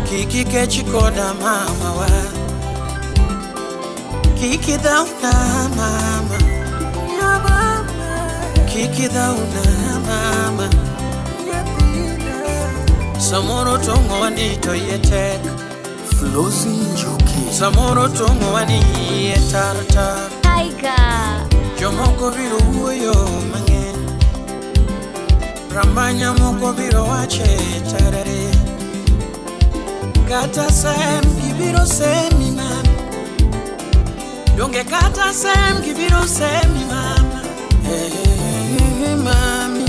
Speaker 3: Kiki kechi koda mama wa Kiki dauna mama Kiki dauna mama Samoro tongo wanito yetek
Speaker 6: Flozi Njoki.
Speaker 3: Samoro tongo wani yetartar
Speaker 4: Taika.
Speaker 3: Jomoko viru uyo mangen Ramanya moko biro wache tarare Kata sem gibiro semi mama Donge kata sem gibiro semi mama Hey mami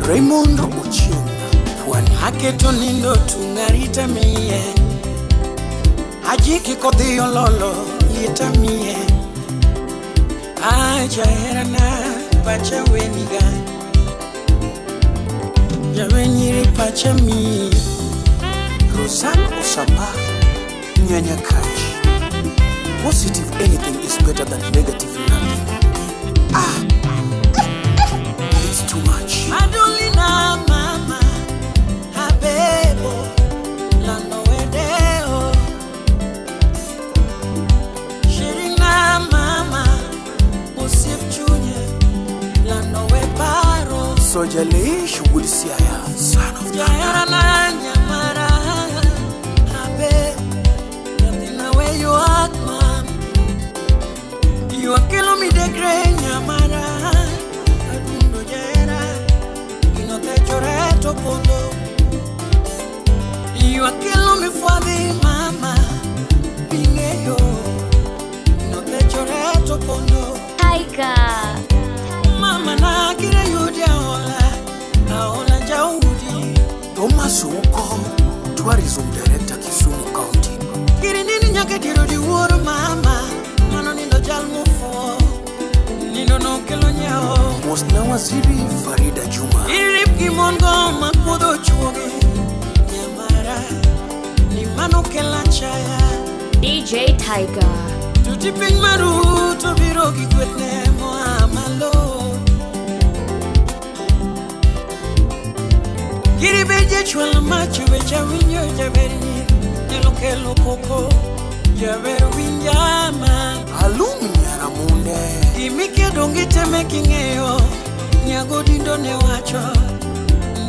Speaker 6: Raymond Ochieng Pwani
Speaker 3: Haketo nindo tungarita miye Hajiki kodhiyo lolo yita miye Aja herana pacha weniga Jawe nyiri pacha mi
Speaker 6: Rosan Osama Nyanya Kaji Positive anything is better than negative nothing. It's too much.
Speaker 3: Adulina mama Habebo Lando wedeo Shirina mama Usif Junior Lando webaro
Speaker 6: Soja Leish Woodsiaya, son of
Speaker 3: Jayara na nyamara Habe Nothing away you at mom You are killing me the grey nyamara Adundo jayara Ino te choreto pondo You are killing me for the mama Pingeyo Ino te choreto pondo
Speaker 4: Taika.
Speaker 3: Mama na kira yudia ola Aola jaudi
Speaker 6: Thomas Oko, Tourism Director Kisumu County.
Speaker 3: Kiri nini nyake tiro di woro mama Mano nindo jalmo fo Nindo no kelo nyao
Speaker 6: Mosna Waziri Farida Juma.
Speaker 3: Irip kimongo makudo chuoge Nyamara Ni mano kela chaya
Speaker 4: DJ Taika.
Speaker 3: Tutiping maru to birogi kwetne mo amalo Kiri beje chwala machu beja winyo jaberi Nelo kelo koko jaberu winjama
Speaker 6: Alumi Nyaramunde.
Speaker 3: Imike dongi teme kingeyo Nyago dindo ne wacho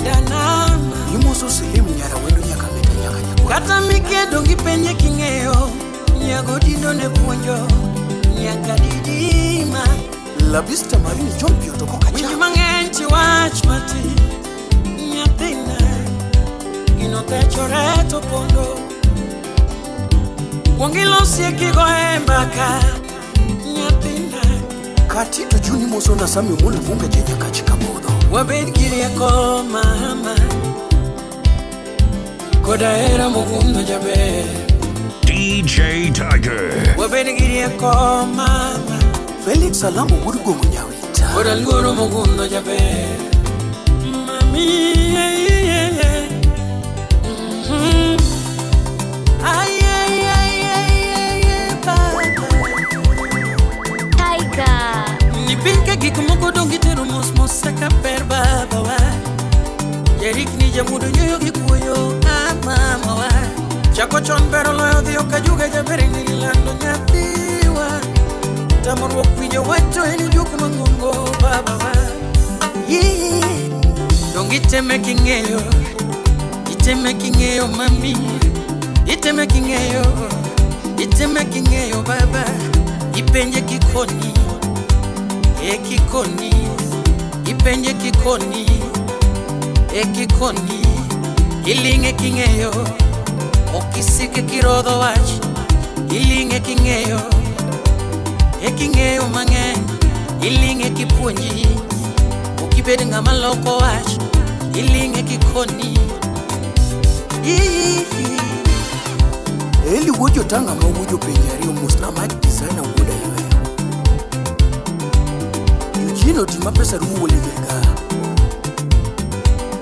Speaker 3: Ndanama
Speaker 6: Imoso Selim Nyarawendo Nyakameta Nyakanyakwa.
Speaker 3: Kata mike dongi penye kingeyo Nyago dindo ne puonjo Nyaka didima
Speaker 6: La Vista Marine Jompio Toko
Speaker 3: Winji
Speaker 6: Kacha.
Speaker 3: mangenti wach mati Nyathina Gino te choreto pondo Wangilo sieki go embaka Nyathina
Speaker 6: Katito Juni Moso na Sami Muli Vunga Jenya Kachika Bodo.
Speaker 3: Wabed girieko mama Koda era mugundo jabe
Speaker 5: DJ Tiger.
Speaker 3: Wabed girieko mama
Speaker 6: Felix Salamu Wurgo Munyawita.
Speaker 3: Koda luoro mugundo jabe Mami Ay, ay, ay, ay, ay, baba
Speaker 4: Taika.
Speaker 3: Ni pinke gikmoko dongi tero mos mos saka per baba wa Yerik ni jamudo nyoyo gikuyo mama wa Chako chon pero loyo dio kajuga jabere ni lando nyathiwa Tamor wokwijo wacho eni juku mangungo baba wa Dongi teme kingeyo Iteme kingeyo mami Iteme kingeyo Iteme kingeyo baba Ipenje kikoni Ekikoni Ipenje kikoni Ekikoni Ilinge kingeyo Okisike kirodho wach Ilinge kingeyo Ekingeyo mange Ilinge kipuonji Okibed ngama loko wach Ilinge kikoni
Speaker 6: Eli Wojo Tanga Mwojo Penyari Musna Mike Designer Woda Yoyo. Eugene Otima Pesa Ruwo Livega.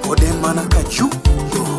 Speaker 6: Ode Mana Kachu Yo.